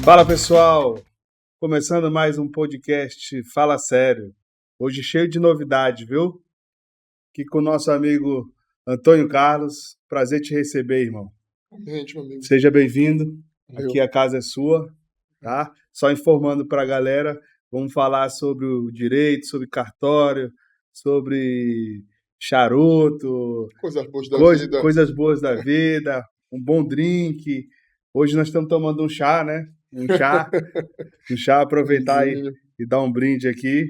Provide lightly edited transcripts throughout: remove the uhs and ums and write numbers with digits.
Fala pessoal, começando mais um podcast Fala Sério. Hoje cheio de novidade, viu? Aqui com o nosso amigo Antônio Carlos. Prazer te receber, irmão. Gente, meu amigo. Seja bem-vindo. Valeu. Aqui a casa é sua, tá? Só informando para a galera, vamos falar sobre o direito, sobre cartório, sobre charuto, Coisas boas da vida. coisas boas da vida, um bom drink. Hoje nós estamos tomando um chá, né? Um chá, aproveitar e dar um brinde aqui.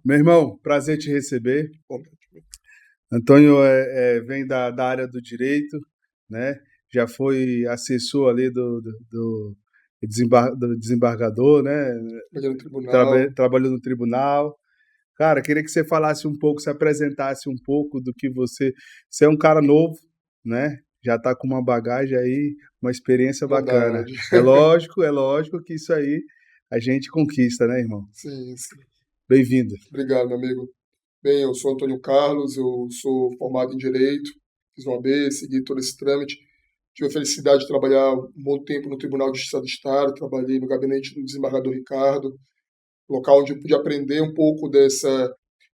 Meu irmão, prazer te receber. Antônio vem da área do direito, né? Já foi assessor ali do desembargador, né? Trabalhou no tribunal. Cara, queria que você falasse um pouco, se apresentasse um pouco do que você... Você é um cara novo, né? Já está com uma bagagem aí, uma experiência bacana. É lógico que isso aí a gente conquista, né, irmão? Sim, sim. Bem-vindo. Obrigado, meu amigo. Bem, eu sou Antônio Carlos, eu sou formado em Direito, fiz uma OAB, segui todo esse trâmite. Tive a felicidade de trabalhar um bom tempo no Tribunal de Justiça do Estado, trabalhei no gabinete do desembargador Ricardo, local onde eu pude aprender um pouco dessa...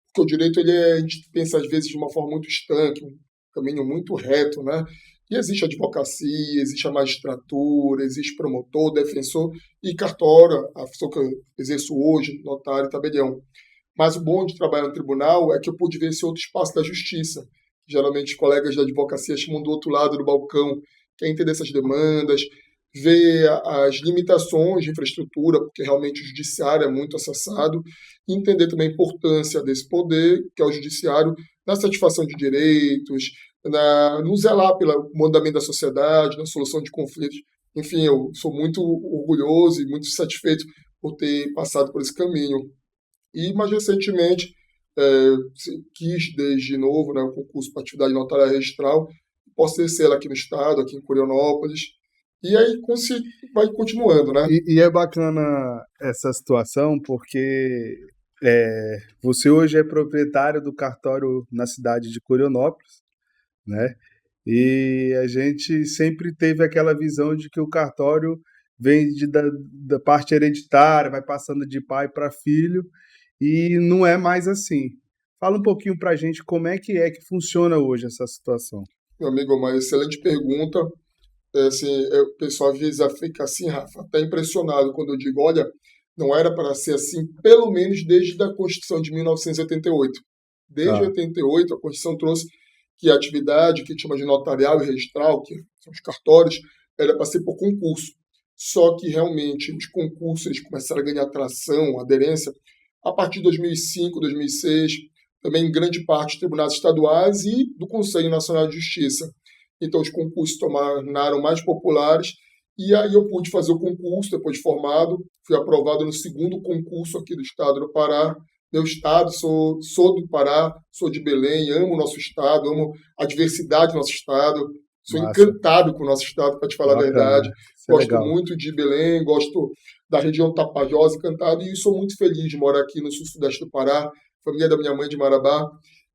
Porque o direito, a gente pensa às vezes de uma forma muito estanque, um caminho muito reto, né? E existe a advocacia, existe a magistratura, existe promotor, defensor e cartório, a função que eu exerço hoje, notário e tabelião. Mas o bom de trabalhar no tribunal é que eu pude ver esse outro espaço da justiça. Geralmente, colegas da advocacia chamam do outro lado do balcão, quer entender essas demandas, ver as limitações de infraestrutura, porque realmente o judiciário é muito acessado, e entender também a importância desse poder, que é o judiciário, na satisfação de direitos, no zelar pelo andamento da sociedade, na solução de conflitos. Enfim, eu sou muito orgulhoso e muito satisfeito por ter passado por esse caminho. E, mais recentemente, quis desde novo, né, o concurso para atividade notária registral, posso exercer aqui no estado, aqui em Curionópolis, e aí vai continuando, né? E é bacana essa situação porque você hoje é proprietário do cartório na cidade de Curionópolis, né? E a gente sempre teve aquela visão de que o cartório vem da parte hereditária, vai passando de pai para filho, e não é mais assim. Fala um pouquinho para a gente como é que funciona hoje essa situação. Meu amigo, uma excelente pergunta. O pessoal às vezes fica assim, Rafa, até impressionado quando eu digo, olha, não era para ser assim, pelo menos desde a Constituição de 1988. Desde 88, a Constituição trouxe que a atividade que chama de notarial e registral, que são os cartórios, era para ser por concurso. Só que realmente os concursos eles começaram a ganhar tração, aderência, a partir de 2005, 2006, também em grande parte dos tribunais estaduais e do Conselho Nacional de Justiça. Então os concursos tornaram mais populares e aí eu pude fazer o concurso, depois de formado, fui aprovado no segundo concurso aqui do estado do Pará. Meu estado, sou do Pará, sou de Belém, amo o nosso estado, amo a diversidade do nosso estado, sou encantado com o nosso estado, para te falar a verdade. Gosto muito de Belém, gosto da região Tapajós, encantado, e sou muito feliz de morar aqui no sul-sudeste do Pará, família da minha mãe de Marabá.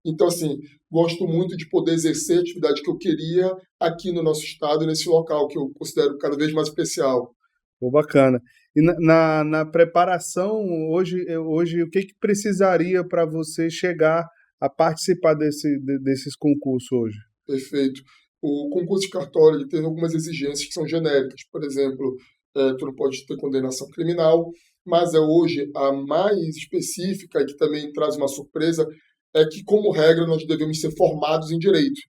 Então, assim, gosto muito de poder exercer a atividade que eu queria aqui no nosso estado, nesse local que eu considero cada vez mais especial. Pô, bacana. E na preparação, hoje, o que precisaria para você chegar a participar desses concursos hoje? Perfeito. O concurso de cartório ele tem algumas exigências que são genéricas. Por exemplo, tu não pode ter condenação criminal, mas hoje a mais específica e que também traz uma surpresa é que, como regra, nós devemos ser formados em direito.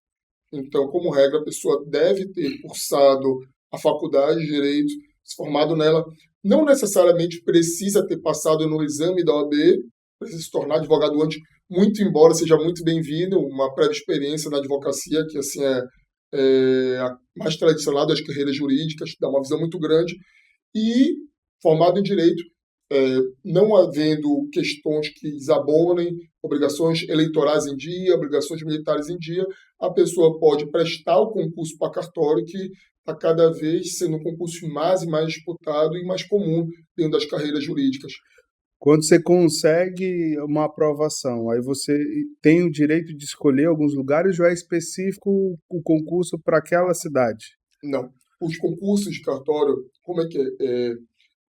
Então, como regra, a pessoa deve ter cursado a faculdade de direito, se formado nela. Não necessariamente precisa ter passado no exame da OAB, precisa se tornar advogado antes, muito embora seja muito bem-vindo, uma prévia experiência na advocacia, que assim é a mais tradicional das carreiras jurídicas, dá uma visão muito grande, e formado em direito, não havendo questões que desabonem, obrigações eleitorais em dia, obrigações militares em dia, a pessoa pode prestar o concurso para cartório, que está cada vez sendo um concurso mais e mais disputado e mais comum dentro das carreiras jurídicas. Quando você consegue uma aprovação, aí você tem o direito de escolher alguns lugares ou é específico o concurso para aquela cidade? Não. os concursos de cartório, como é que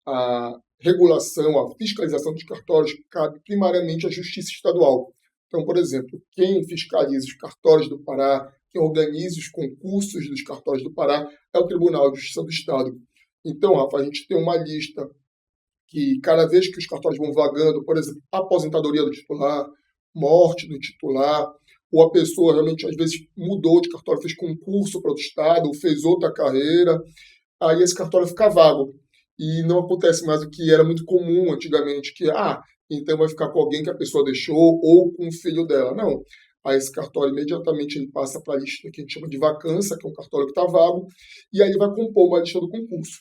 a regulação, a fiscalização dos cartórios cabe primariamente à Justiça Estadual. Então, por exemplo, quem fiscaliza os cartórios do Pará, quem organiza os concursos dos cartórios do Pará é o Tribunal de Justiça do Estado. Então, Rafa, a gente tem uma lista que cada vez que os cartórios vão vagando, por exemplo, aposentadoria do titular, morte do titular, ou a pessoa realmente às vezes mudou de cartório, fez concurso para outro estado, ou fez outra carreira, aí esse cartório fica vago. E não acontece mais o que era muito comum antigamente, que, então vai ficar com alguém que a pessoa deixou, ou com o filho dela. Não. Aí esse cartório imediatamente ele passa para a lista que a gente chama de vacância, que é um cartório que está vago, e aí ele vai compor uma lista do concurso.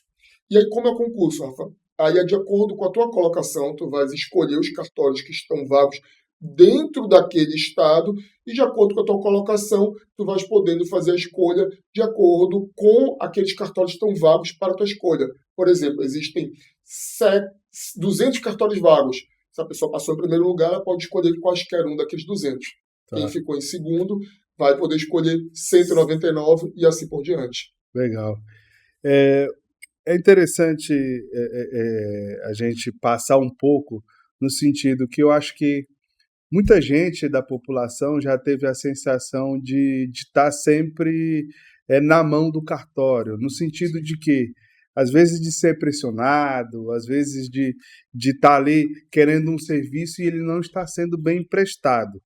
E aí, como é o concurso, Rafa? Aí é de acordo com a tua colocação, tu vais escolher os cartórios que estão vagos dentro daquele estado e de acordo com a tua colocação, tu vais podendo fazer a escolha de acordo com aqueles cartórios que estão vagos para a tua escolha. Por exemplo, existem 200 cartórios vagos. Se a pessoa passou em primeiro lugar, ela pode escolher quaisquer um daqueles 200. Tá. Quem ficou em segundo vai poder escolher 199 e assim por diante. Legal. É interessante a gente passar um pouco no sentido que eu acho que muita gente da população já teve a sensação de estar sempre na mão do cartório, no sentido de que, às vezes, de ser pressionado, às vezes de estar ali querendo um serviço e ele não está sendo bem prestado.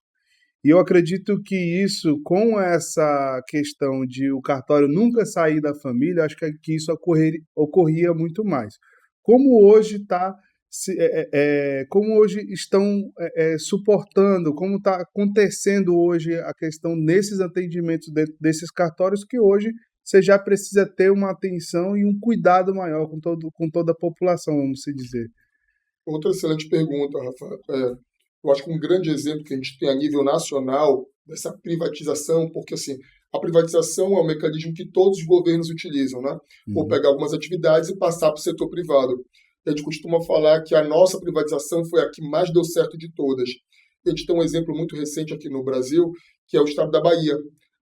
E eu acredito que isso, com essa questão de o cartório nunca sair da família, acho que isso ocorria muito mais. Como hoje como hoje estão suportando, como está acontecendo hoje a questão nesses atendimentos desses cartórios, que hoje você já precisa ter uma atenção e um cuidado maior com toda a população, vamos se dizer. Outra excelente pergunta, Rafa. Eu acho que um grande exemplo que a gente tem a nível nacional dessa privatização, porque assim, a privatização é um mecanismo que todos os governos utilizam, né? Ou pegar algumas atividades e passar para o setor privado. A gente costuma falar que a nossa privatização foi a que mais deu certo de todas. A gente tem um exemplo muito recente aqui no Brasil, que é o estado da Bahia.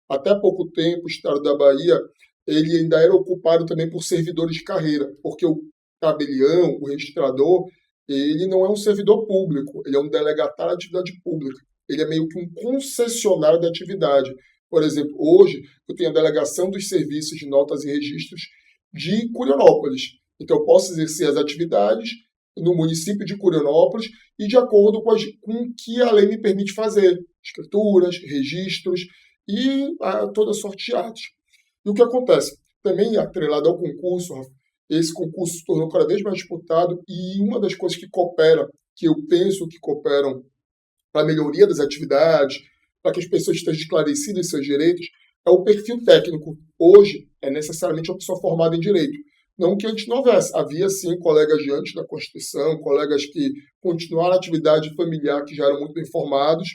Até pouco tempo, o estado da Bahia ele ainda era ocupado também por servidores de carreira, porque o tabelião, o registrador, ele não é um servidor público, ele é um delegatário de atividade pública. Ele é meio que um concessionário da atividade. Por exemplo, hoje eu tenho a delegação dos serviços de notas e registros de Curionópolis. Então, eu posso exercer as atividades no município de Curionópolis e de acordo com o que a lei me permite fazer. Escrituras, registros e toda sorte de atos. E o que acontece? Também atrelado ao concurso, Rafa, esse concurso se tornou cada vez mais disputado e uma das coisas que coopera, que eu penso que cooperam para a melhoria das atividades, para que as pessoas estejam esclarecidas em seus direitos, é o perfil técnico. Hoje, é necessariamente uma pessoa formada em direito. Não que antes não houvesse. Havia, sim, colegas de antes da Constituição, colegas que continuaram a atividade familiar, que já eram muito bem formados,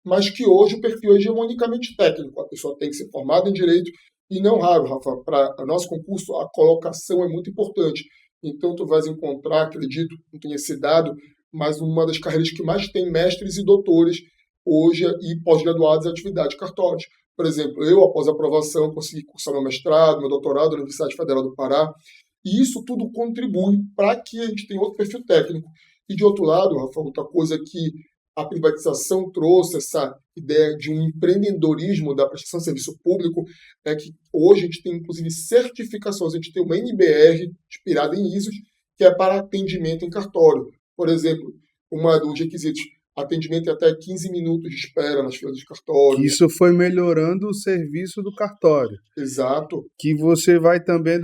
mas que hoje o perfil é hegemonicamente técnico. A pessoa tem que ser formada em direito e não raro, Rafa, para o nosso concurso, a colocação é muito importante. Então, tu vais encontrar, acredito, não tenha esse dado, mas uma das carreiras que mais tem mestres e doutores hoje e pós-graduados em atividade de cartórios. Por exemplo, eu, após a aprovação, consegui cursar meu mestrado, meu doutorado na Universidade Federal do Pará, e isso tudo contribui para que a gente tenha outro perfil técnico. E, de outro lado, Rafa, outra coisa que a privatização trouxe, essa ideia de um empreendedorismo da prestação de serviço público, é que hoje a gente tem, inclusive, certificações. A gente tem uma NBR inspirada em ISOs, que é para atendimento em cartório. Por exemplo, uma dos requisitos, atendimento em até 15 minutos de espera nas filas de cartório. Isso foi melhorando o serviço do cartório. Exato. Que você vai também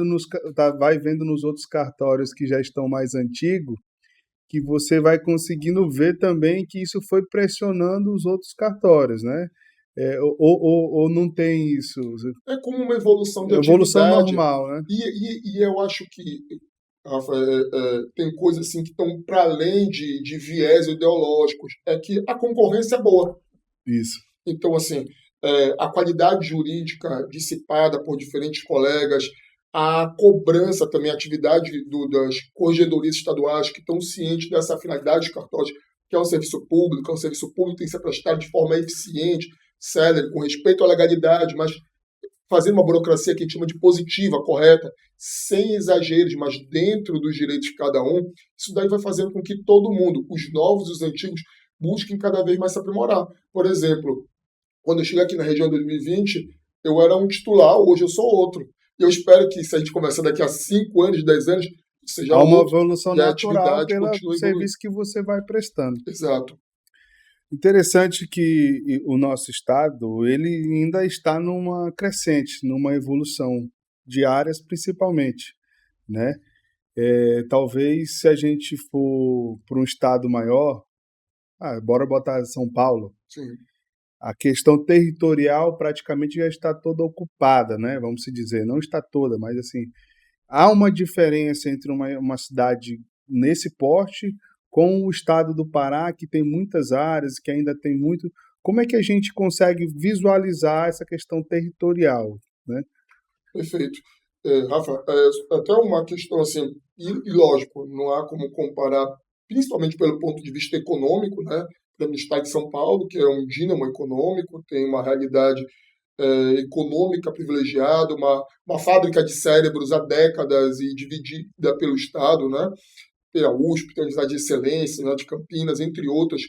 vai vendo nos outros cartórios que já estão mais antigos, que você vai conseguindo ver também que isso foi pressionando os outros cartórios, né? Ou não tem isso? É como uma evolução de evolução atividade. Normal, né? E eu acho que, Rafa, tem coisas assim que estão para além de viés ideológicos. É que a concorrência é boa. Isso. Então, assim, a qualidade jurídica dissipada por diferentes colegas, a cobrança também, a atividade das corregedorias estaduais que estão cientes dessa finalidade de cartórios, que é um serviço público, tem que ser prestado de forma eficiente, célere, com respeito à legalidade, mas fazendo uma burocracia que a gente chama de positiva, correta, sem exageros, mas dentro dos direitos de cada um, isso daí vai fazendo com que todo mundo, os novos e os antigos, busquem cada vez mais se aprimorar. Por exemplo, quando eu cheguei aqui na região em 2020, eu era um titular, hoje eu sou outro. E eu espero que, se a gente conversar daqui a 5 anos, 10 anos, seja Há uma outro evolução e a natural atividade pelo continue evoluindo. serviço que você vai prestando. Exato. Interessante que o nosso estado, ele ainda está numa crescente, numa evolução de áreas principalmente, né? Talvez se a gente for para um estado maior, bora botar São Paulo, Sim, a questão territorial praticamente já está toda ocupada, né? Vamos se dizer, não está toda, mas assim, há uma diferença entre uma cidade nesse porte com o estado do Pará, que tem muitas áreas, que ainda tem muito. Como é que a gente consegue visualizar essa questão territorial, né? perfeito. Rafa, até uma questão assim, e lógico, não há como comparar, principalmente pelo ponto de vista econômico, né? Temos o estado de São Paulo, que é um dínamo econômico, tem uma realidade econômica privilegiada, uma fábrica de cérebros há décadas e dividida pelo Estado, né? Tem a USP, tem a Universidade de Excelência, né, de Campinas, entre outras,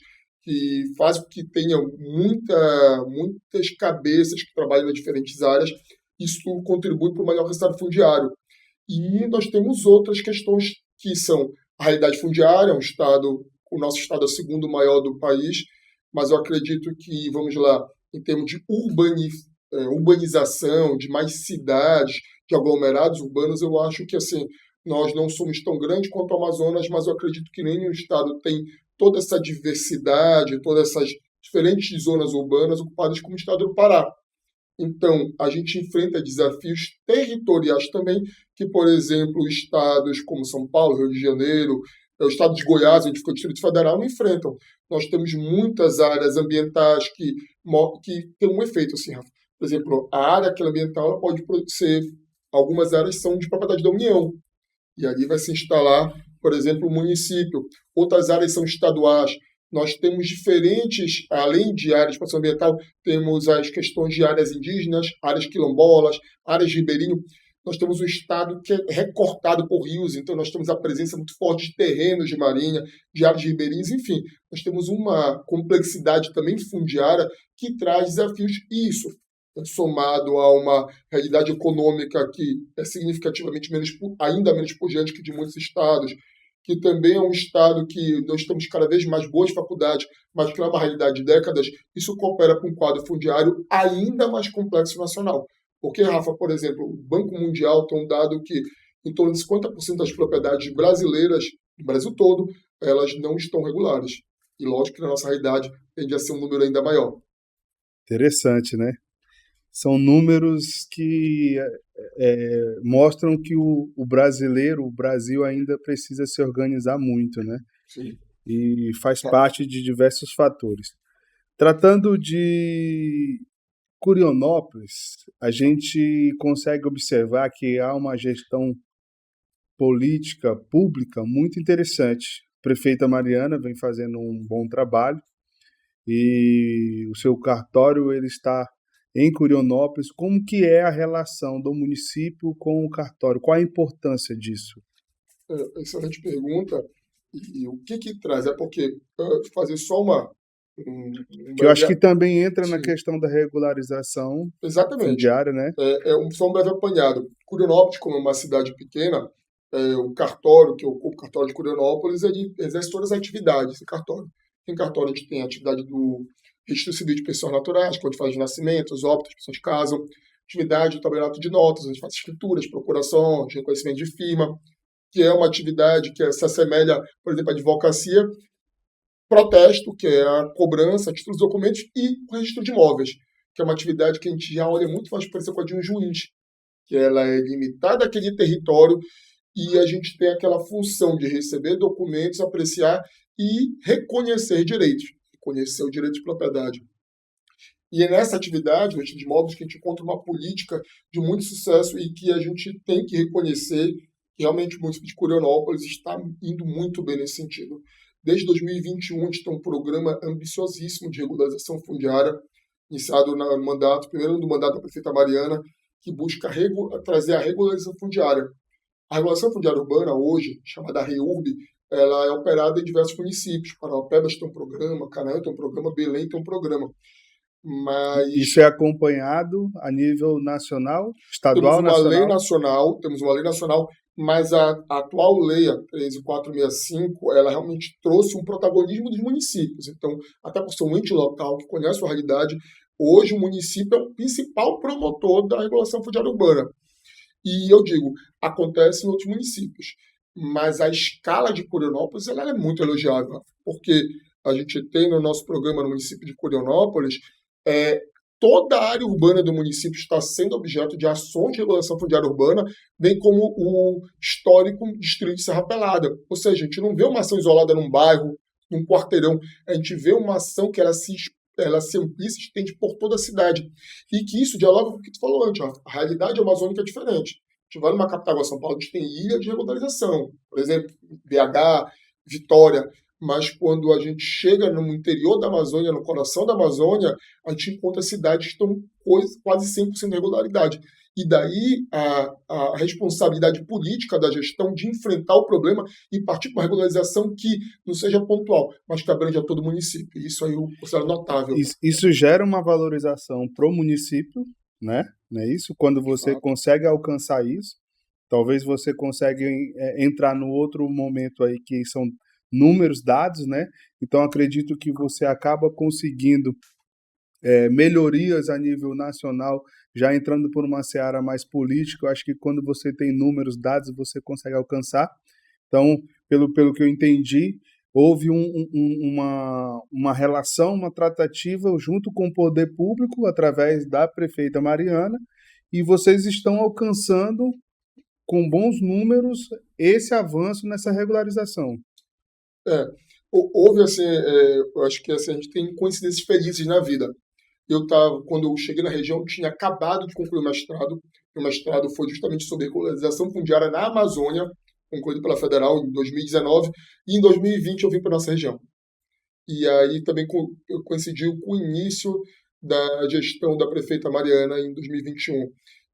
que faz com que tenha muitas cabeças que trabalham em diferentes áreas. Isso contribui para o maior resultado fundiário. E nós temos outras questões que são a realidade fundiária, o nosso estado é o segundo maior do país, mas eu acredito que, vamos lá, em termos de urbanização, de mais cidades, de aglomerados urbanos, eu acho que assim nós não somos tão grandes quanto o Amazonas, mas eu acredito que nenhum estado tem toda essa diversidade, todas essas diferentes zonas urbanas ocupadas como o estado do Pará. Então, a gente enfrenta desafios territoriais também, que, por exemplo, estados como São Paulo, Rio de Janeiro, o estado de Goiás, onde fica o Distrito Federal, não enfrentam. Nós temos muitas áreas ambientais que têm um efeito assim, Rafa. Por exemplo, a área aquela ambiental ela pode ser, algumas áreas são de propriedade da União, e ali vai se instalar, por exemplo, o município. Outras áreas são estaduais. Nós temos diferentes, além de áreas de proteção ambiental, temos as questões de áreas indígenas, áreas quilombolas, áreas de ribeirinho. Nós temos um estado que é recortado por rios, então nós temos a presença muito forte de terrenos de marinha, de áreas de ribeirinhos, enfim. Nós temos uma complexidade também fundiária que traz desafios. E isso, somado a uma realidade econômica que é significativamente ainda menos pujante que de muitos estados, que também é um estado que nós temos cada vez mais boas faculdades, mas que é uma realidade de décadas, isso coopera com um quadro fundiário ainda mais complexo nacional. Porque, Rafa, por exemplo, o Banco Mundial tem um dado que em torno de 50% das propriedades brasileiras, do Brasil todo, elas não estão regulares. E lógico que na nossa realidade tende a ser um número ainda maior. Interessante, né? São números que mostram que o brasileiro, o Brasil ainda precisa se organizar muito, né? Sim. E faz parte de diversos fatores. Tratando de Curionópolis, a gente consegue observar que há uma gestão política pública muito interessante. A prefeita Mariana vem fazendo um bom trabalho e o seu cartório ele está em Curionópolis. Como que é a relação do município com o cartório? Qual a importância disso? Excelente pergunta. E o que traz? É porque fazer só um Que eu acho que breve. também entra na Sim, questão da regularização exatamente. fundiária, né? Só um breve apanhado. Curionópolis, como é uma cidade pequena, o cartório, que ocupa o cartório de Curionópolis, ele exerce todas as atividades, esse cartório. Em cartório a gente tem a atividade do registro civil de pessoas naturais, que é onde faz nascimentos, óbitos, as pessoas casam, atividade do tabelionato de notas, onde faz escrituras, procurações, reconhecimento de firma, que é uma atividade que se assemelha, por exemplo, à advocacia, protesto, que é a cobrança, a título dos documentos, e o registro de imóveis, que é uma atividade que a gente já olha muito mais parecida com a de um juiz, que ela é limitada àquele território e a gente tem aquela função de receber documentos, apreciar e reconhecer direitos, reconhecer o direito de propriedade. E é nessa atividade, o registro de imóveis, que a gente encontra uma política de muito sucesso e que a gente tem que reconhecer que realmente o município de Curionópolis está indo muito bem nesse sentido. Desde 2021, a gente tem um programa ambiciosíssimo de regularização fundiária, iniciado no mandato, primeiro no mandato da prefeita Mariana, que busca trazer a regularização fundiária. A regulação fundiária urbana hoje, chamada REURB, ela é operada em diversos municípios. Parauapebas tem um programa, Canaã tem um programa, Belém tem um programa. Mas Isso é acompanhado a nível nacional, estadual, temos uma lei nacional, mas a atual lei, a 13465, ela realmente trouxe um protagonismo dos municípios. Então, até por ser um ente local que conhece a realidade, hoje o município é o principal promotor da regulação fundiária urbana. E eu digo, acontece em outros municípios, mas a escala de Curionópolis ela é muito elogiável, porque a gente tem no nosso programa no município de Curionópolis toda a área urbana do município está sendo objeto de ações de regulação fundiária urbana, bem como o histórico distrito de Serra Pelada. Ou seja, a gente não vê uma ação isolada num bairro, num quarteirão, a gente vê uma ação que ela se amplia e se estende por toda a cidade. E que isso dialoga com o que tu falou antes. A realidade amazônica é diferente. A gente vai numa capital igual São Paulo, a gente tem ilha de regularização. Por exemplo, BH, Vitória. Mas quando a gente chega no interior da Amazônia, no coração da Amazônia, a gente encontra cidades que estão quase 100% de regularidade. E daí a responsabilidade política da gestão de enfrentar o problema e partir para uma regularização que não seja pontual, mas que abrange a todo o município. Isso aí eu considero notável. Isso gera uma valorização para o município, né? Não é isso? Quando você consegue alcançar isso, talvez você consiga entrar no outro momento aí que são números, dados, né? Então, acredito que você acaba conseguindo melhorias a nível nacional, já entrando por uma seara mais política. Eu acho que quando você tem números, dados, você consegue alcançar. Então, pelo que eu entendi, houve uma relação, uma tratativa junto com o poder público, através da prefeita Mariana, e vocês estão alcançando, com bons números, esse avanço nessa regularização. Houve assim, eu acho que assim, a gente tem coincidências felizes na vida. Quando eu cheguei na região, eu tinha acabado de concluir o mestrado. O mestrado foi justamente sobre regularização fundiária na Amazônia, concluído pela Federal em 2019, e em 2020 eu vim para nossa região. E aí também coincidiu com o início da gestão da prefeita Mariana em 2021.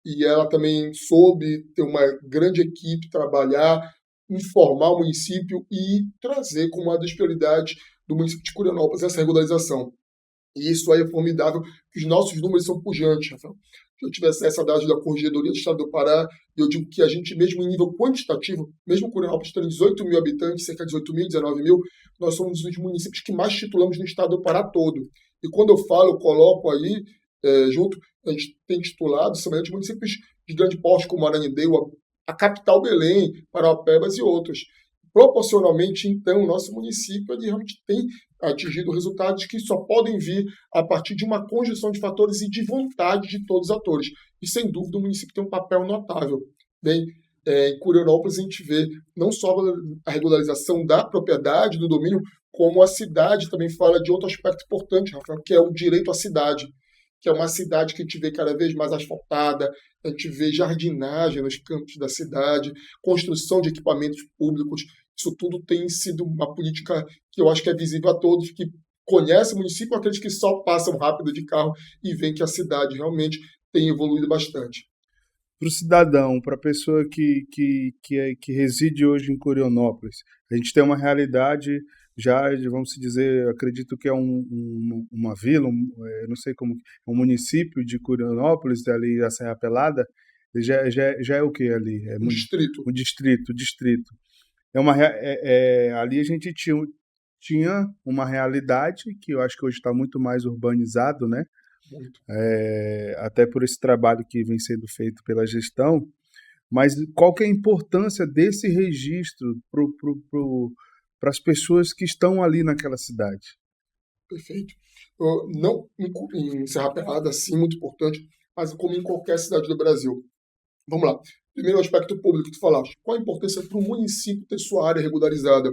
E ela também soube ter uma grande equipe, trabalhar, informar o município e trazer como uma das prioridades do município de Curionópolis essa regularização. E isso aí é formidável, que os nossos números são pujantes, Rafael. Se eu tivesse essa dada da Corregedoria do Estado do Pará, eu digo que a gente, mesmo em nível quantitativo, mesmo Curionópolis tendo 18 mil habitantes, cerca de 18 mil, 19 mil, nós somos um dos municípios que mais titulamos no Estado do Pará todo. E quando eu falo, eu coloco aí, junto, a gente tem titulado semelhantes municípios de grande porte, como Ananindeua, a capital Belém, Parauapebas e outros. Proporcionalmente, então, o nosso município ele realmente tem atingido resultados que só podem vir a partir de uma conjunção de fatores e de vontade de todos os atores. E, sem dúvida, o município tem um papel notável. Bem, em Curionópolis, a gente vê não só a regularização da propriedade, do domínio, como a cidade também fala de outro aspecto importante, Rafael, que é o direito à cidade, que é uma cidade que a gente vê cada vez mais asfaltada, a gente vê jardinagem nos campos da cidade, construção de equipamentos públicos. Isso tudo tem sido uma política que eu acho que é visível a todos que conhecem o município, aqueles que só passam rápido de carro e veem que a cidade realmente tem evoluído bastante. Para o cidadão, para a pessoa que reside hoje em Curionópolis, a gente tem uma realidade já, vamos dizer, acredito que é uma vila, eu não sei como, um município de Curionópolis, ali a Serra Pelada, já é o que ali? Um distrito. Um distrito. Ali a gente tinha uma realidade que eu acho que hoje está muito mais urbanizado, né? Muito. Até por esse trabalho que vem sendo feito pela gestão, mas qual que é a importância desse registro para as pessoas que estão ali naquela cidade? Perfeito. Não em Serra Pelada, sim, muito importante, mas como em qualquer cidade do Brasil. Vamos lá. Primeiro, o aspecto público que tu falaste. Qual a importância para o município ter sua área regularizada?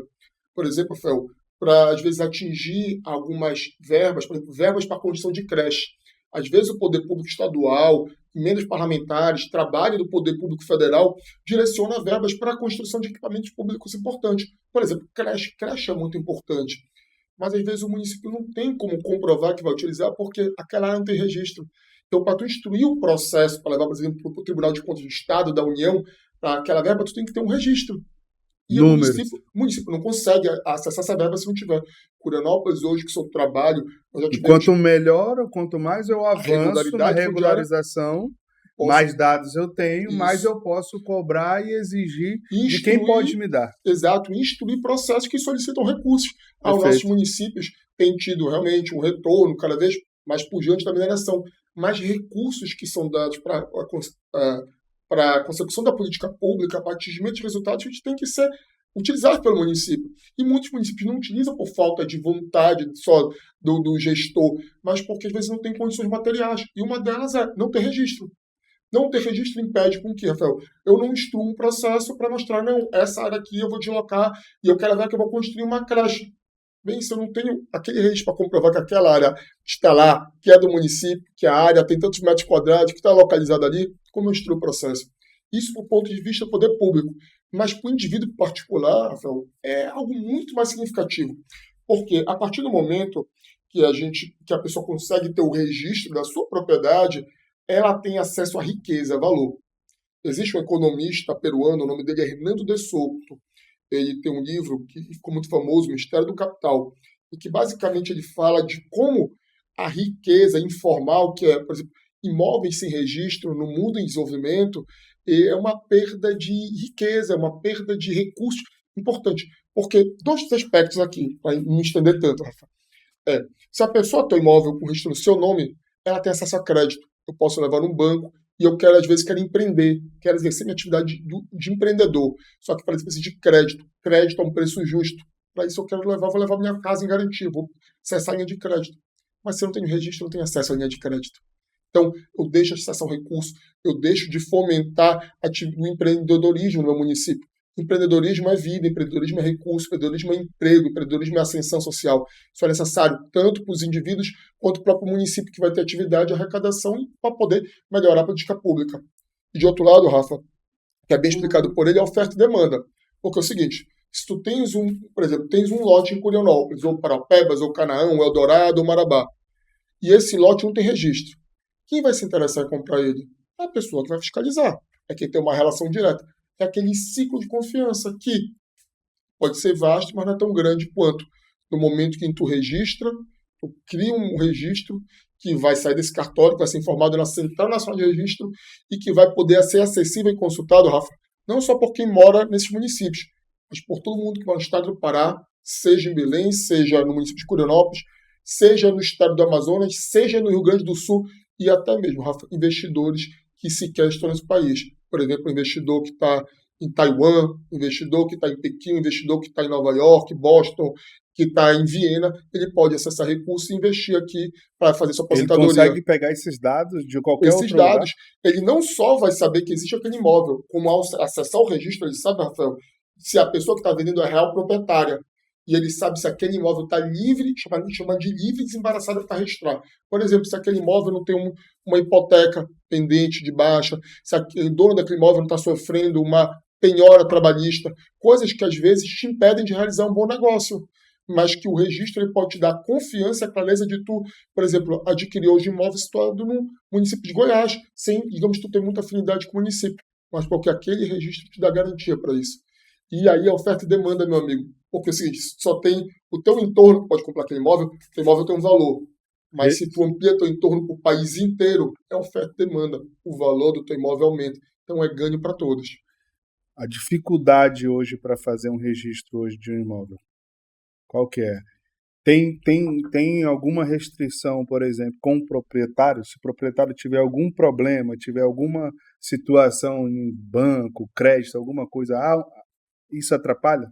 Por exemplo, Rafael, para, às vezes, atingir algumas verbas, por exemplo, verbas para a construção de creche. Às vezes, o poder público estadual, emendas parlamentares, trabalho do poder público federal, direciona verbas para a construção de equipamentos públicos importantes. Por exemplo, creche. Creche é muito importante. Mas, às vezes, o município não tem como comprovar que vai utilizar porque aquela área não tem registro. Então, para tu instruir o processo, para levar, por exemplo, para o Tribunal de Contas do Estado, da União, para aquela verba, tu tem que ter um registro. E Números. o município não consegue acessar essa verba se não tiver. Curionópolis, hoje, que sou trabalho, nós já E tivemos quanto melhor, ou quanto mais eu a avanço na regularidade fundiária, regularização, posso mais dados eu tenho, mais isso, eu posso cobrar e exigir de quem instruir, pode me dar. exato, instruir processos que solicitam recursos. Os nossos Perfeito. municípios têm tido realmente um retorno cada vez mais pujante da mineração, mas recursos que são dados para a consecução da política pública, para atingimento de resultados, a gente tem que ser utilizados pelo município. E muitos municípios não utilizam por falta de vontade só do gestor, mas porque às vezes não tem condições materiais. E uma delas é não ter registro. Não ter registro impede com que, Rafael, eu não instruo um processo para mostrar, não, essa área aqui eu vou deslocar e eu quero ver que eu vou construir uma creche. Bem, se eu não tenho aquele registro para comprovar que aquela área está lá, que é do município, que a área tem tantos metros quadrados, que está localizada ali, como eu instruo o processo? Isso do ponto de vista do poder público. Mas para o indivíduo particular, Rafael, é algo muito mais significativo. Porque a partir do momento que a pessoa consegue ter o registro da sua propriedade, ela tem acesso à riqueza, a valor. Existe um economista peruano, o nome dele é Hernando de Soto. Ele tem um livro que ficou muito famoso, Mistério do Capital, e que basicamente ele fala de como a riqueza informal, que é, por exemplo, imóveis sem registro no mundo em desenvolvimento, é uma perda de riqueza, é uma perda de recursos importante. Porque dois aspectos aqui, para não estender tanto, Rafa. Se a pessoa tem um imóvel com registro no seu nome, ela tem acesso a crédito. Eu posso levar num banco e eu quero, às vezes, empreender, quero exercer minha atividade de empreendedor. Só que para isso precisa de crédito. Crédito a um preço justo. Para isso eu quero levar, vou levar minha casa em garantia, vou acessar a linha de crédito. Mas se eu não tenho registro, eu não tenho acesso à linha de crédito. Então, eu deixo de acessar o recurso, eu deixo de fomentar o empreendedorismo no meu município. Empreendedorismo é vida, empreendedorismo é recurso, empreendedorismo é emprego, empreendedorismo é ascensão social. Isso é necessário tanto para os indivíduos quanto para o próprio município que vai ter atividade, arrecadação para poder melhorar a política pública. E de outro lado, Rafa, que é bem explicado por ele, é oferta e demanda. Porque é o seguinte, se tu tens por exemplo, tens um lote em Curionópolis, ou Parapebas, ou Canaã, ou Eldorado, ou Marabá, e esse lote não tem registro, quem vai se interessar em comprar ele? É a pessoa que vai fiscalizar, é quem tem uma relação direta. É aquele ciclo de confiança que pode ser vasto, mas não é tão grande quanto no momento que tu registra, tu cria um registro que vai sair desse cartório, que vai ser informado na Central Nacional de Registro e que vai poder ser acessível e consultado, Rafa, não só por quem mora nesses municípios, mas por todo mundo que mora no estado do Pará, seja em Belém, seja no município de Curionópolis, seja no estado do Amazonas, seja no Rio Grande do Sul e até mesmo, Rafa, investidores que sequer estão nesse país. Por exemplo, um investidor que está em Taiwan, investidor que está em Pequim, investidor que está em Nova York, Boston, que está em Viena, ele pode acessar recursos e investir aqui para fazer sua Ele aposentadoria. consegue pegar esses dados de qualquer Esses outro dados, lugar? ele não só vai saber que existe aquele imóvel, como ao acessar o registro, ele sabe, Rafael, se a pessoa que está vendendo é real proprietária. E ele sabe se aquele imóvel está livre, chama de livre e desembaraçado para registrar. Por exemplo, se aquele imóvel não tem uma hipoteca pendente de baixa, se o dono daquele imóvel não está sofrendo uma penhora trabalhista, coisas que às vezes te impedem de realizar um bom negócio, mas que o registro ele pode te dar confiança e a clareza de tu, por exemplo, adquirir hoje imóvel situado no município de Goiás, sem, digamos, tu ter muita afinidade com o município, mas porque aquele registro te dá garantia para isso. E aí a oferta e demanda, meu amigo. Porque é o seguinte, só tem o teu entorno que pode comprar aquele imóvel tem um valor. Mas se tu amplia teu entorno para o país inteiro, é oferta e demanda. O valor do teu imóvel aumenta. Então é ganho para todos. A dificuldade hoje para fazer um registro hoje de um imóvel, qual que é? Tem alguma restrição, por exemplo, com o proprietário? Se o proprietário tiver algum problema, tiver alguma situação em banco, crédito, alguma coisa, isso atrapalha?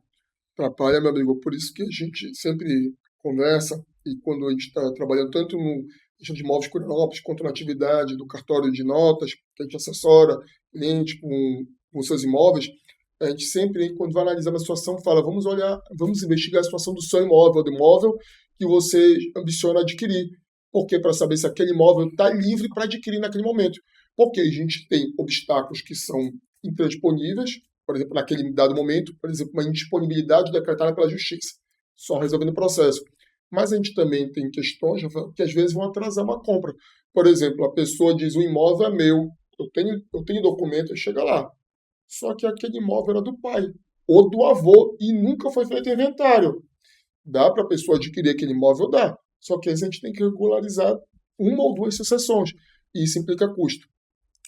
Atrapalha, meu amigo. Por isso que a gente sempre conversa e quando a gente está trabalhando tanto no questão de imóveis Curionópolis quanto na atividade do cartório de notas, que a gente assessora cliente com seus imóveis, a gente sempre, quando vai analisar uma situação, fala, vamos investigar a situação do seu imóvel, do imóvel que você ambiciona adquirir. Porque para saber se aquele imóvel está livre para adquirir naquele momento. Porque a gente tem obstáculos que são intransponíveis, por exemplo, naquele dado momento, por exemplo, uma indisponibilidade decretada pela justiça, só resolvendo o processo. Mas a gente também tem questões que às vezes vão atrasar uma compra, Por exemplo, a pessoa diz: o imóvel é meu, eu tenho documento, chega lá. Só que aquele imóvel era do pai ou do avô e nunca foi feito inventário. Dá para a pessoa adquirir aquele imóvel? Dá. Só que aí a gente tem que regularizar uma ou duas sucessões. E isso implica custo.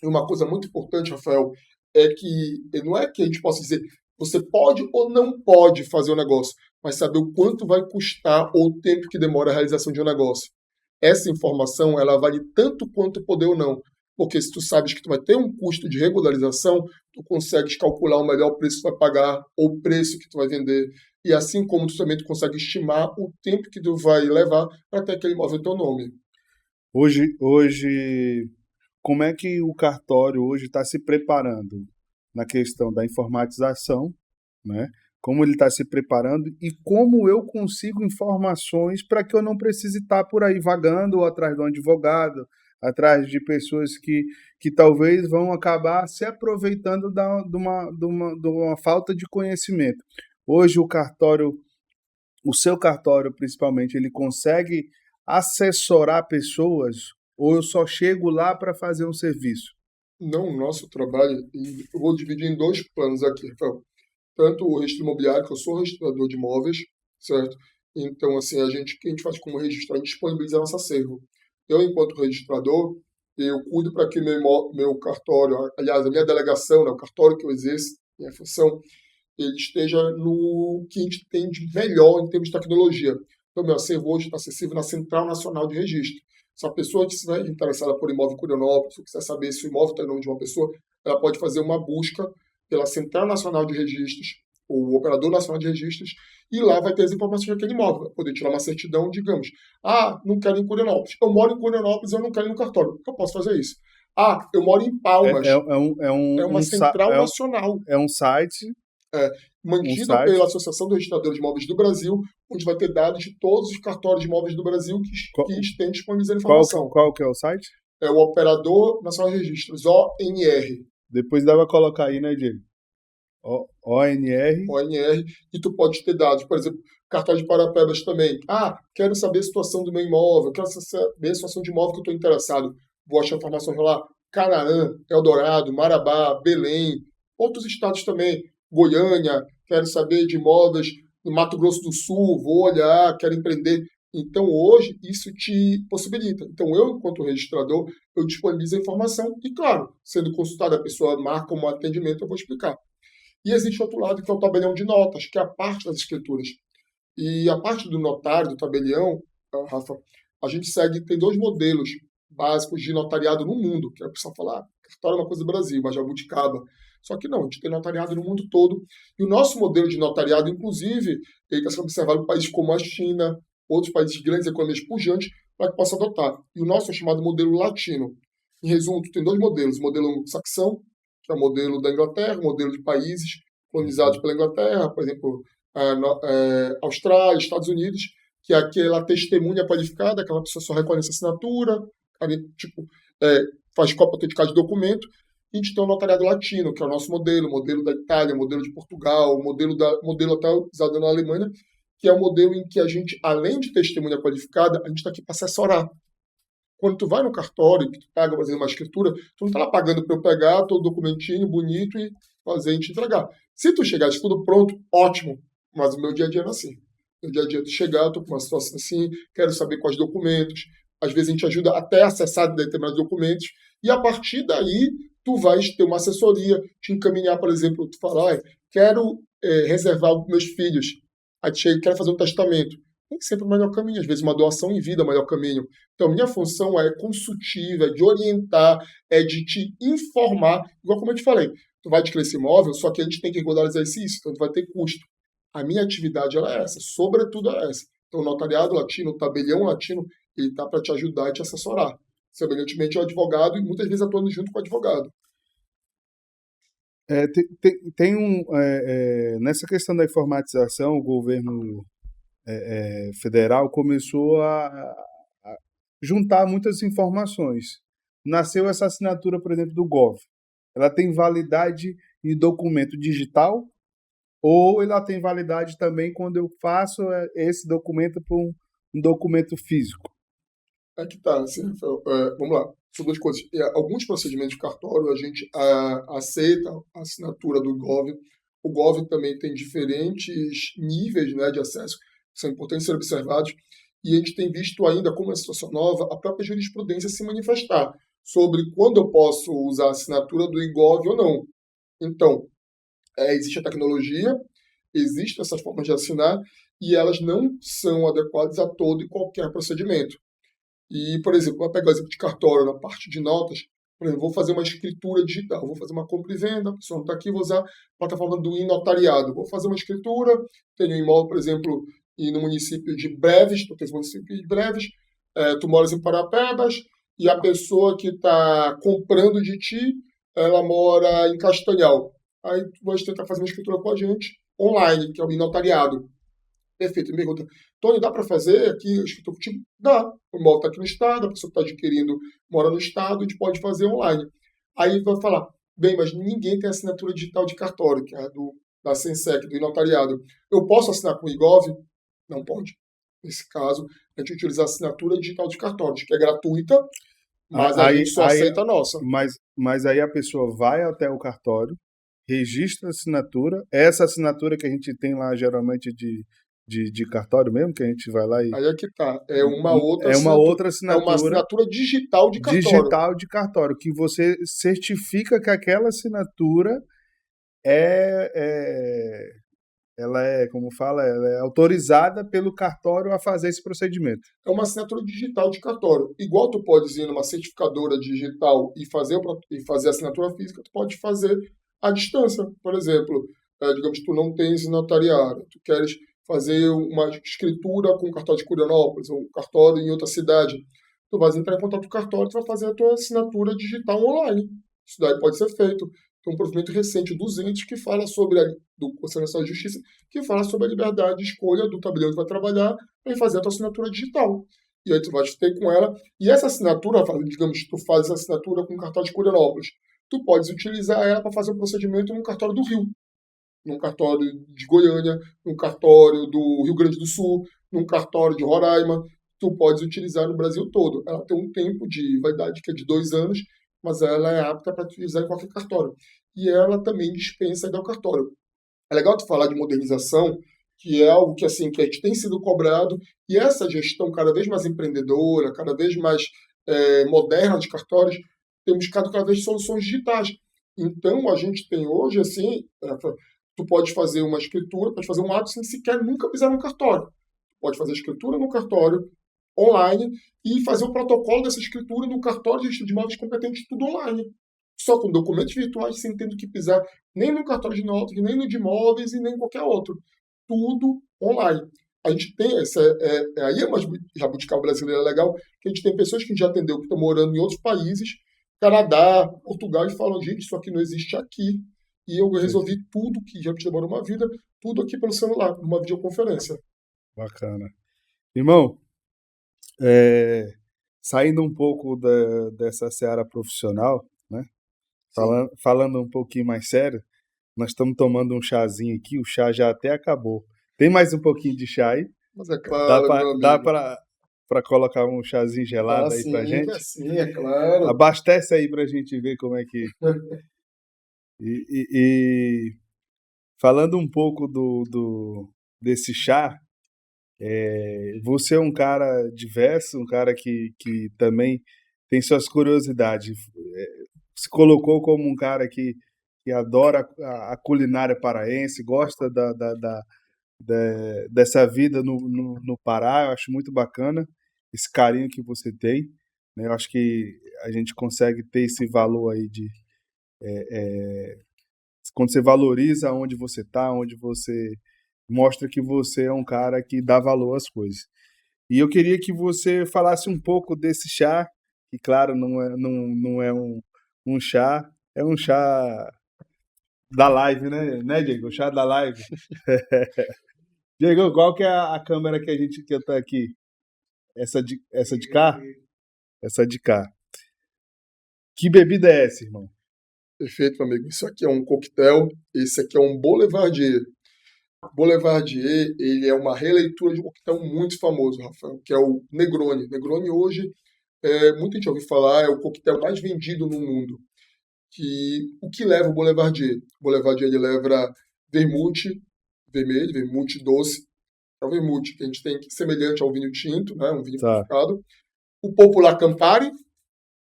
E uma coisa muito importante, Rafael, é que não é que a gente possa dizer você pode ou não pode fazer o negócio, mas saber o quanto vai custar ou o tempo que demora a realização de um negócio. Essa informação, ela vale tanto quanto poder ou não. Porque se tu sabes que tu vai ter um custo de regularização, tu consegues calcular o melhor preço que tu vai pagar ou o preço que tu vai vender. E assim como tu também tu consegue estimar o tempo que tu vai levar para ter aquele imóvel em teu nome. Hoje, como é que o cartório hoje está se preparando na questão da informatização, né? Como ele está se preparando e como eu consigo informações para que eu não precise estar por aí vagando ou atrás de um advogado, atrás de pessoas que talvez vão acabar se aproveitando de uma falta de conhecimento. Hoje o cartório, o seu cartório principalmente, ele consegue assessorar pessoas ou eu só chego lá para fazer um serviço? Não, o nosso trabalho, e eu vou dividir em dois planos aqui, Rafael. Tanto o registro imobiliário, que eu sou registrador de imóveis, certo? Então, assim, o que a gente faz como registro? A gente disponibiliza nosso acervo. Eu, enquanto registrador, eu cuido para que meu cartório, aliás, a minha delegação, né, o cartório que eu exerço, minha função, ele esteja no que a gente tem de melhor em termos de tecnologia. Então, meu acervo hoje está acessível na Central Nacional de Registro. Se a pessoa estiver interessada por imóvel em Curionópolis, ou quiser saber se o imóvel está em nome de uma pessoa, ela pode fazer uma busca pela Central Nacional de Registros, o Operador Nacional de Registros, e lá vai ter as informações daquele imóvel. Vai poder tirar uma certidão, digamos. Ah, não quero ir em Curionópolis. Eu moro em Curionópolis, eu não quero ir no cartório. Eu posso fazer isso. Ah, eu moro em É, Palmas. é, é um, é É um, uma um, sa- central é um, nacional, é um site, é, um mantida site. pela Associação dos Registradores de Imóveis do Brasil, onde vai ter dados de todos os cartórios de imóveis do Brasil que Qual, estão disponibilizando qual, informação. qual que é o site? É o Operador Nacional de Registros, ONR. Depois dá pra colocar aí, né, Diego? ONR. ONR, e tu pode ter dados, por exemplo, cartão de Parapebas também. Ah, quero saber a situação do meu imóvel, quero saber a situação de imóvel que eu estou interessado. Vou achar informações lá. Canaã, Eldorado, Marabá, Belém, outros estados também. Goiânia, quero saber de imóveis no Mato Grosso do Sul, vou olhar, quero empreender. Então, hoje, isso te possibilita. Então, eu, enquanto registrador, eu disponibilizo a informação e, claro, sendo consultada, a pessoa marca um atendimento, eu vou explicar. E existe outro lado, que é o tabelião de notas, que é a parte das escrituras. E a parte do notário, do tabelião, Rafa, a gente tem dois modelos básicos de notariado no mundo, que é o pessoal falar, cartório é uma coisa do Brasil, mas jabuticaba. Só que não, a gente tem notariado no mundo todo. E o nosso modelo de notariado, inclusive, ele está sendo observado em países como a China, outros países de grandes economias pujantes, para que possa adotar. E o nosso é chamado modelo latino. Em resumo, tu tem dois modelos, o modelo anglo-saxão, que é o modelo da Inglaterra, o modelo de países colonizados pela Inglaterra, por exemplo, Austrália, Estados Unidos, que é aquela testemunha qualificada, aquela pessoa só reconhece a assinatura, tipo, é, faz cópia autenticada de documento. E a gente tem o notariado latino, que é o nosso modelo da Itália, modelo de Portugal, modelo até usado na Alemanha, que é o modelo em que a gente, além de testemunha qualificada, a gente está aqui para assessorar. Quando tu vai no cartório, que tu paga para fazer uma escritura, tu não está lá pagando para eu pegar todo documentinho bonito e fazer e te entregar. Se tu chegar de tudo pronto, ótimo. Mas o meu dia a dia não é assim. No dia a dia, tu chegar, eu tô com uma situação assim, quero saber quais documentos. Às vezes a gente ajuda até a acessar determinados documentos. E a partir daí, tu vais ter uma assessoria, te encaminhar, por exemplo, tu falar, quero reservar para meus filhos. Aí tu chega, quero fazer um testamento. Nem sempre é o melhor caminho. Às vezes uma doação em vida é o melhor caminho. Então, minha função é consultiva, é de orientar, é de te informar. Igual como eu te falei, tu vai adquirir esse imóvel, só que a gente tem que regularizar isso, então tu vai ter custo. A minha atividade ela é essa, sobretudo é essa. Então, o notariado latino, o tabelião latino, ele está para te ajudar e te assessorar. Semelhantemente ao advogado, e muitas vezes atuando junto com o advogado. Nessa questão da informatização, o governo federal começou a juntar muitas informações. Nasceu essa assinatura, por exemplo, do Gov. Ela tem validade em documento digital ou ela tem validade também quando eu faço esse documento para um documento físico? É que tá, assim, Rafael, vamos lá. São duas coisas. Alguns procedimentos de cartório a gente aceita a assinatura do Gov. O Gov também tem diferentes níveis, né, de acesso, que são importantes ser observados. E a gente tem visto ainda, como é uma situação nova, a própria jurisprudência se manifestar sobre quando eu posso usar a assinatura do IGOV ou não. Então, existe a tecnologia, existem essas formas de assinar, e elas não são adequadas a todo e qualquer procedimento. E, por exemplo, vou pegar o exemplo de cartório na parte de notas. Por exemplo, vou fazer uma escritura digital, vou fazer uma compra e venda, a pessoa não está aqui, vou usar a plataforma do notariado. Vou fazer uma escritura, tenho um imóvel, por exemplo, e no município de Breves, tu tens município de Breves, tu moras em Parapebas, e a pessoa que está comprando de ti, ela mora em Castanhal. Aí tu vai tentar fazer uma escritura com a gente, online, que é o notariado. Perfeito. Me pergunta, Tony, dá para fazer aqui, eu estou contigo? Dá. O imóvel está aqui no estado, a pessoa que está adquirindo mora no estado, a gente pode fazer online. Aí vai falar, bem, mas ninguém tem assinatura digital de cartório, que é a da Sensec, do notariado. Eu posso assinar com o IGOV? Não pode. Nesse caso, a gente utiliza a assinatura digital de cartórios, que é gratuita, mas a gente Aí, só aí, aceita a nossa. mas aí a pessoa vai até o cartório, registra a assinatura, essa assinatura que a gente tem lá geralmente de cartório mesmo, que a gente vai lá e Aí é que tá. É uma outra é uma assinatura. outra É uma assinatura assinatura digital de cartório. digital de cartório, que você certifica que aquela assinatura é, é- ela é, como fala, ela é autorizada pelo cartório a fazer esse procedimento. É uma assinatura digital de cartório. Igual tu pode ir numa certificadora digital e fazer a assinatura física, tu pode fazer à distância. Por exemplo, digamos que tu não tens notariado, tu queres fazer uma escritura com cartório de Curionópolis, ou um cartório em outra cidade. Tu vais entrar em contato com o cartório e tu vai fazer a tua assinatura digital online. Isso daí pode ser feito. Tem um provimento recente, 200, que fala sobre do Conselho Nacional de Justiça, que fala sobre a liberdade de escolha do tabelião que vai trabalhar em fazer a tua assinatura digital. E aí tu vai ter com ela. E essa assinatura, digamos que tu faz essa assinatura com o cartório de Curionópolis, tu podes utilizar ela para fazer o procedimento num cartório do Rio, num cartório de Goiânia, num cartório do Rio Grande do Sul, num cartório de Roraima. Tu podes utilizar no Brasil todo. Ela tem um tempo de validade que é de 2 anos, mas ela é apta para utilizar em qualquer cartório. E ela também dispensa ao cartório. É legal tu falar de modernização, que é algo que assim que a gente tem sido cobrado, e essa gestão cada vez mais empreendedora, cada vez mais moderna de cartórios, tem buscado cada vez soluções digitais. Então a gente tem hoje assim, tu pode fazer uma escritura, pode fazer um ato sem sequer nunca pisar no cartório. Pode fazer a escritura no cartório online e fazer o protocolo dessa escritura no cartório de registro de imóveis competente, tudo online. Só com documentos virtuais, sem tendo que pisar nem no cartório de notas, nem no de imóveis e nem em qualquer outro. Tudo online. A gente tem essa. Aí é uma jabuticaba brasileira legal, que a gente tem pessoas que já atendeu, que estão morando em outros países, Canadá, Portugal, e falam, gente, isso aqui não existe aqui. E eu Sim, resolvi tudo que já te demorou uma vida, tudo aqui pelo celular, numa videoconferência. bacana. Irmão, é, saindo um pouco dessa seara profissional, né? Sim. Falando um pouquinho mais sério, nós estamos tomando um chazinho aqui, o chá já até acabou. Tem mais um pouquinho de chá aí? Mas é Dá claro, para meu dá amigo. para colocar um chazinho gelado aí pra Dá gente? sim, é claro. Abastece aí pra gente ver como é que. E falando um pouco desse chá, você é um cara diverso, um cara que também tem suas curiosidades. Se colocou como um cara que adora a culinária paraense, gosta dessa vida no Pará. Eu acho muito bacana esse carinho que você tem, né? Eu acho que a gente consegue ter esse valor aí de quando você valoriza onde você está, onde você mostra que você é um cara que dá valor às coisas. E eu queria que você falasse um pouco desse chá, que claro, não é um chá, é um chá da live, né, Diego? O chá da live. Diego, qual que é a câmera que a gente que tá aqui? Essa de cá? Essa de cá. Que bebida é essa, irmão? Perfeito, meu amigo. Isso aqui é um coquetel, esse aqui é um Boulevardier. Boulevardier, ele é uma releitura de um coquetel muito famoso, Rafael, que é o Negroni. Negroni hoje Muita gente ouviu falar, é o coquetel mais vendido no mundo. O que leva o Boulevardier? O Boulevardier ele leva vermute vermelho, vermute doce, é o vermute que a gente tem que semelhante ao vinho tinto, né, um vinho Tá. fortificado. O popular Campari,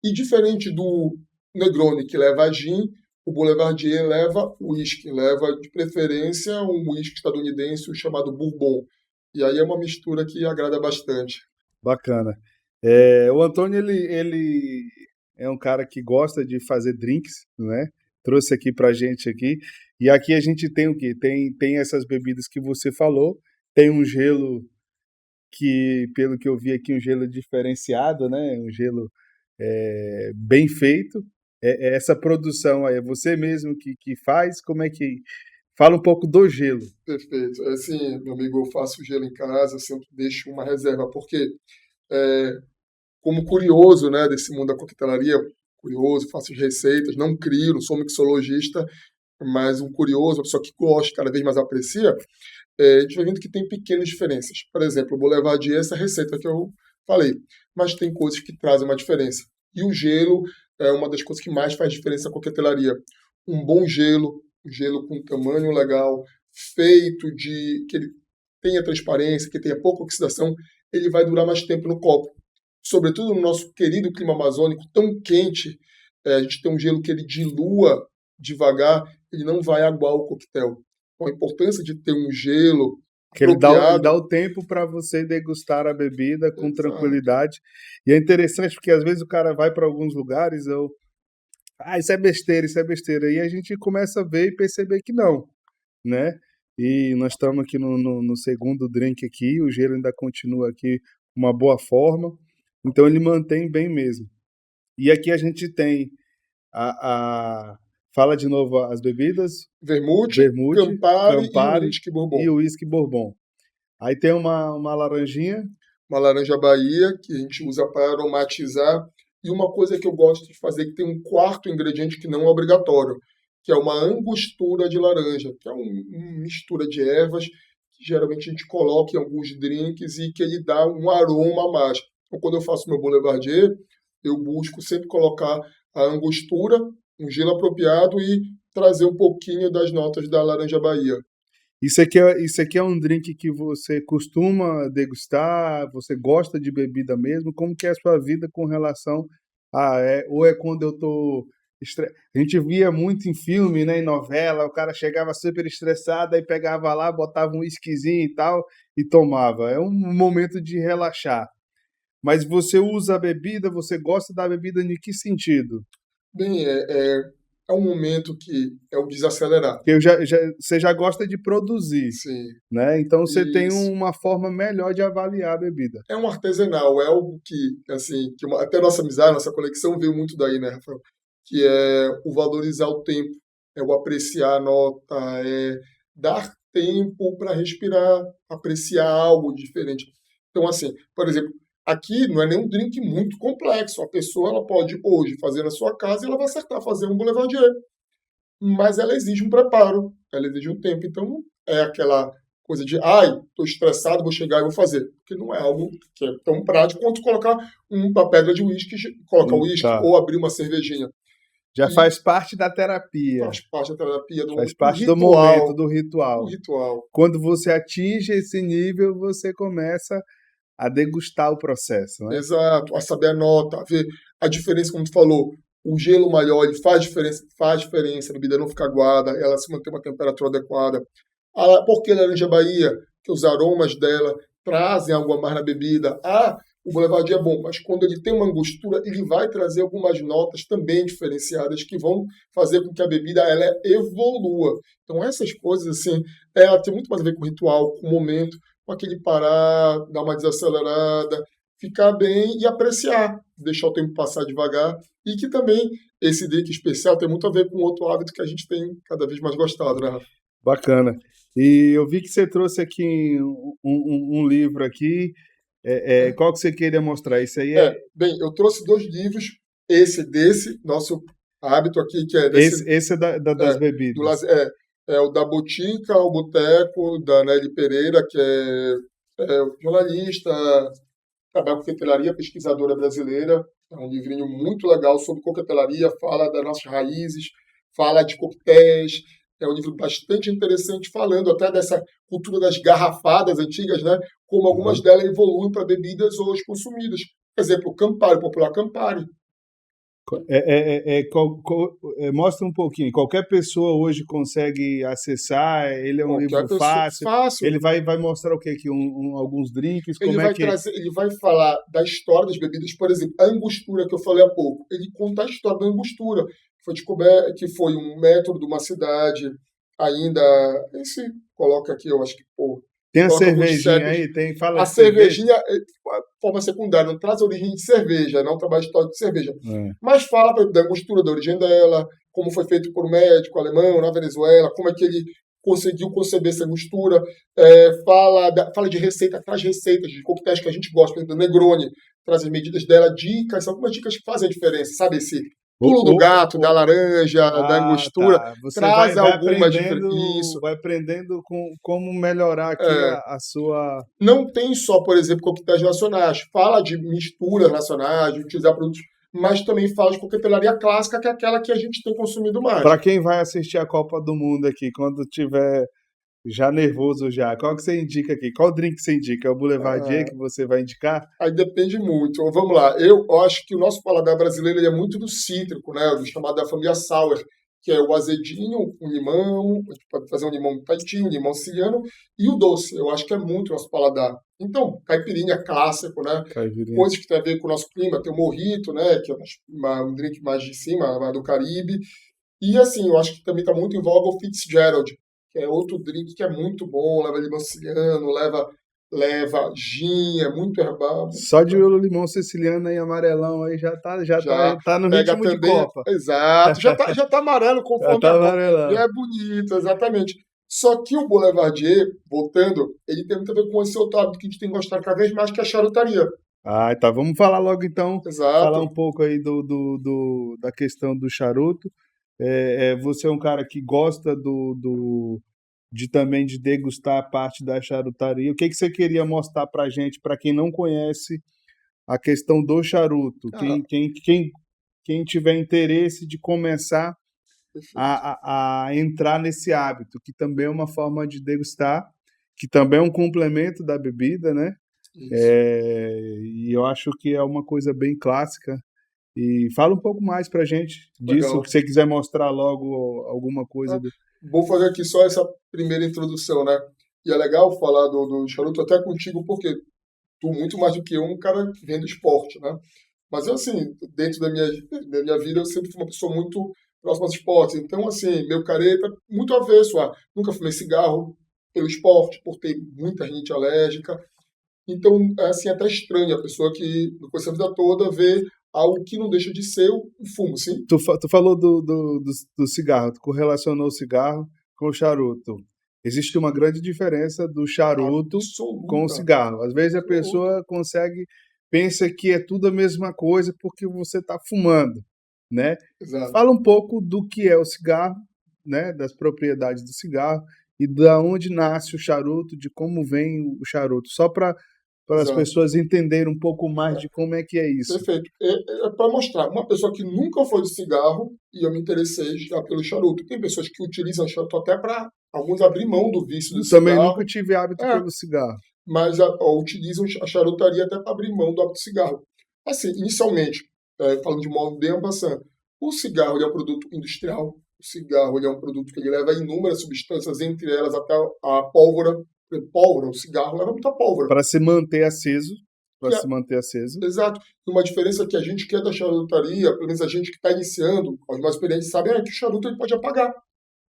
e diferente do Negroni, que leva gin, o Boulevardier leva whisky, leva de preferência um whisky estadunidense chamado Bourbon. E aí é uma mistura que agrada bastante. Bacana. O Antônio, ele é um cara que gosta de fazer drinks, né? Trouxe aqui pra gente aqui. E aqui a gente tem o quê? Tem essas bebidas que você falou, tem um gelo que, pelo que eu vi aqui, um gelo diferenciado, né? Um gelo bem feito. Essa produção aí, é você mesmo que faz? Como é que... Fala um pouco do gelo. Perfeito. É assim, meu amigo, eu faço gelo em casa, sempre deixo uma reserva, porque é, como curioso, né, desse mundo da coquetelaria, curioso, faço receitas, não crio, não sou mixologista, mas um curioso, uma pessoa que gosta, cada vez mais aprecia, a gente vai vendo que tem pequenas diferenças. Por exemplo, eu vou levar adiante essa receita que eu falei, mas tem coisas que trazem uma diferença. E o gelo é uma das coisas que mais faz diferença na coquetelaria. Um bom gelo, um gelo com tamanho legal, feito de que ele tenha transparência, que tenha pouca oxidação, ele vai durar mais tempo no copo. Sobretudo no nosso querido clima amazônico tão quente, a gente tem um gelo que ele dilua devagar, ele não vai aguar o coquetel. Então, a importância de ter um gelo Que ele dá apropriado. o tempo para você degustar a bebida com Exato. tranquilidade. E é interessante porque às vezes o cara vai para alguns lugares, isso é besteira, isso é besteira. E a gente começa a ver e perceber que não, né? E nós estamos aqui no segundo drink aqui, o gelo ainda continua aqui uma boa forma, então ele mantém bem mesmo. E aqui a gente tem a fala de novo as bebidas, Vermute, vermute, Campari e o Campari uísque Bourbon. e o whisky Bourbon. Aí tem uma laranjinha, Uma laranja Bahia, que a gente usa para aromatizar. E uma coisa que eu gosto de fazer, que tem um quarto ingrediente que não é obrigatório, que é uma angostura de laranja, que é uma mistura de ervas que geralmente a gente coloca em alguns drinks e que ele dá um aroma a mais. Então, quando eu faço meu boulevardier, eu busco sempre colocar a angostura, um gelo apropriado e trazer um pouquinho das notas da laranja Bahia. isso aqui é um drink que você costuma degustar, você gosta de bebida mesmo? Como que é a sua vida com relação ou é quando eu tô a gente via muito em filme, né, em novela, o cara chegava super estressado, aí pegava lá, botava um whiskyzinho e tal e tomava. É um momento de relaxar. Mas você usa a bebida, você gosta da bebida em que sentido? Bem, é um momento que é o desacelerar. Porque você já gosta de produzir, Sim, né? Então você tem isso. uma forma melhor de avaliar a bebida. É um artesanal, é algo que, assim, até nossa amizade, nossa conexão veio muito daí, né, Rafael? Que é o valorizar o tempo, é o apreciar a nota, é dar tempo para respirar, apreciar algo diferente. Então, assim, por exemplo, aqui não é nenhum drink muito complexo. A pessoa ela pode hoje fazer na sua casa e ela vai acertar fazer um boulevardier, mas ela exige um preparo, ela exige um tempo. Então, não é aquela coisa de, ai, estou estressado, vou chegar e vou fazer. Porque não é algo que é tão prático quanto colocar uma pedra de uísque, colocar uísque Tá. ou abrir uma cervejinha. Já E faz parte da terapia, faz parte da terapia, faz do parte do momento, ritual. do Do ritual. ritual. Quando você atinge esse nível, você começa a degustar o processo, né? Exato. A saber a nota, a ver a diferença, como tu falou. O gelo maior ele faz diferença, a bebida não fica aguada, ela se mantém uma temperatura adequada. Por que laranja Bahia? Que os aromas dela trazem algo a mais na bebida. O Boulevardier é bom, mas quando ele tem uma angostura, ele vai trazer algumas notas também diferenciadas que vão fazer com que a bebida ela evolua. Então essas coisas assim, ela tem muito mais a ver com o ritual, com o momento, com aquele parar, dar uma desacelerada, ficar bem e apreciar, deixar o tempo passar devagar e que também esse drink especial tem muito a ver com outro hábito que a gente tem cada vez mais gostado, né, Rafa? Bacana. E eu vi que você trouxe aqui um livro aqui. Qual que você queria mostrar? Isso aí Bem, eu trouxe dois livros, esse desse, nosso hábito aqui, que é desse, esse é das é, bebidas. é o da Botica ao Boteco, da Nelly Pereira, que é jornalista, trabalha com coquetelaria, pesquisadora brasileira. É um livrinho muito legal sobre coquetelaria, fala das nossas raízes, fala de coquetéis. É um livro bastante interessante, falando até dessa cultura das garrafadas antigas, né? Como algumas Aham. delas evoluem para bebidas hoje consumidas. Por exemplo, o Campari, o popular Campari. Mostra um pouquinho. Qualquer pessoa hoje consegue acessar. Ele é um Qualquer livro pessoa, fácil. fácil. Ele vai mostrar o quê? Que alguns drinks. Ele Como é vai que? trazer, ele vai falar da história das bebidas, por exemplo, a angostura que eu falei há pouco. Ele conta a história da angostura, que foi descoberto, que foi um método de uma cidade ainda, esse coloca aqui, eu acho que pô, Tem a coloca alguns cervejinha séculos. aí. Tem fala A de cerveja. cervejinha, forma secundária, não traz a origem de cerveja, não trabalha história de cerveja, É. mas fala da angostura, da origem dela, como foi feito por um médico alemão na Venezuela, como é que ele conseguiu conceber essa mistura, fala de receita, traz receitas de coquetéis que a gente gosta, por exemplo, do Negroni, traz as medidas dela, dicas, algumas dicas que fazem a diferença, sabe? Esse O, pulo do o, gato, da o, laranja, da Ah, angostura, tá. Você traz vai algumas aprendendo, diferenças. vai aprendendo com como melhorar aqui É, a sua. não tem só, por exemplo, coquetéis nacionais. Fala de misturas nacionais, de utilizar produtos, mas também fala de coquetelaria clássica, que é aquela que a gente tem consumido mais. Para quem vai assistir a Copa do Mundo aqui, quando tiver já nervoso já, qual que você indica aqui? Qual drink que você indica? É o Boulevardier Ah, que você vai indicar? aí depende muito. Então, vamos lá. Eu acho que o nosso paladar brasileiro ele é muito do cítrico, né? Do chamado da família sour, que é o azedinho, o limão, a gente pode fazer um limão Tahiti, um limão siciliano, e o doce. Eu acho que é muito o nosso paladar. Então, caipirinha clássico, né? Caipirinha. Coisas que tem a ver com o nosso clima. Tem o mojito, né? Que é um drink mais de cima, mais do Caribe. E assim, eu acho que também está muito em voga o Fitzgerald, que é outro drink que é muito bom, leva limão siciliano, leva gin, é muito herbal, Só de limão siciliano aí, amarelão aí, já tá no pega ritmo de também, Copa. exato, já tá amarelo Já conforme tá a cor, já amarelão. é bonito, exatamente. Só que o Boulevardier, voltando, ele tem muito a ver com esse outro hábito que a gente tem gostado cada vez mais, que é a charutaria. Ah, tá. Vamos falar logo então, falar um Exato. pouco aí da questão do charuto. Você é um cara que gosta de também de degustar a parte da charutaria. O que que você queria mostrar para gente, para quem não conhece a questão do charuto? Ah, Quem tiver interesse de começar perfeito. a entrar nesse hábito, que também é uma forma de degustar, que também é um complemento da bebida, né? Isso. E eu acho que é uma coisa bem clássica. E fala um pouco mais pra gente disso, que Legal. você quiser mostrar logo alguma coisa Ah, do. vou fazer aqui só essa primeira introdução, né? E é legal falar do charuto até contigo, porque tu, muito mais do que eu, um cara que vem do esporte, né? Mas eu, assim, dentro da minha vida, eu sempre fui uma pessoa muito próxima aos esportes. Então, assim, meu careta, muito avesso a. Nunca fumei cigarro pelo esporte, por ter muita rinite alérgica. Então, é assim, até estranho a pessoa que, no conhece a vida toda, vê algo que não deixa de ser o fumo, sim? Tu falou do cigarro, tu correlacionou o cigarro com o charuto. Existe uma grande diferença do charuto com o Absoluta, cigarro. Às vezes a absoluta. pessoa pensa que é tudo a mesma coisa porque você está fumando, né? Exato, Fala um pouco do que é o cigarro, né? Das propriedades do cigarro e da onde nasce o charuto, de como vem o charuto, só para as exato. pessoas entenderem um pouco mais de como é que é isso. Perfeito. É para mostrar. Uma pessoa que nunca foi de cigarro, e eu me interessei já pelo charuto. Tem pessoas que utilizam charuto até para alguns abrir mão do vício do Eu também nunca cigarro, tive hábito é, pelo cigarro. mas utilizam a charutaria até para abrir mão do hábito de cigarro. Assim, inicialmente, falando de modo bem passando, o cigarro ele é um produto industrial. O cigarro ele é um produto que ele leva inúmeras substâncias, entre elas até a pólvora. Pólvora, o cigarro leva muita pólvora. Para se manter aceso, para Que é, se manter aceso. exato. E uma diferença que a gente que é da charutaria, pelo menos a gente que está iniciando, os mais experientes sabem, é que o charuto ele pode apagar.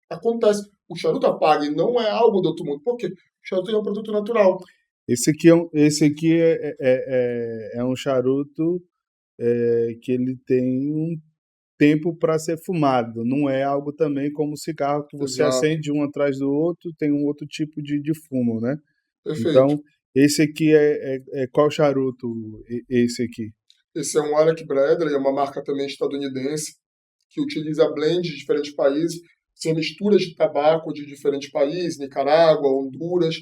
Acontece. O charuto apaga e não é algo do outro mundo. Por quê? O charuto é um produto natural. Esse aqui é um charuto que ele tem um tempo para ser fumado. Não é algo também como cigarro que você Exato. acende um atrás do outro, tem um outro tipo de fumo, né? Perfeito. Então, esse aqui é qual charuto? Esse aqui. Esse é um Alec Bradley, é uma marca também estadunidense, que utiliza blend de diferentes países, são misturas de tabaco de diferentes países, Nicarágua, Honduras.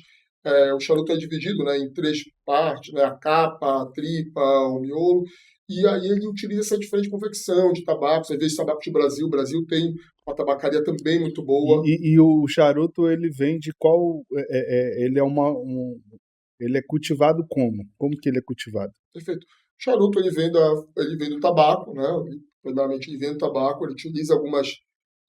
O charuto é dividido, né, em três partes, né, a capa, a tripa, o miolo, e aí ele utiliza essa diferente confecção de tabacos, às vezes tabacos de Brasil. O Brasil tem uma tabacaria também muito boa. E o charuto, ele vem de qual... ele é ele é cultivado como? Como que ele é cultivado? Perfeito. O charuto ele vem do tabaco, né? Primeiramente ele vem do tabaco, ele utiliza É algumas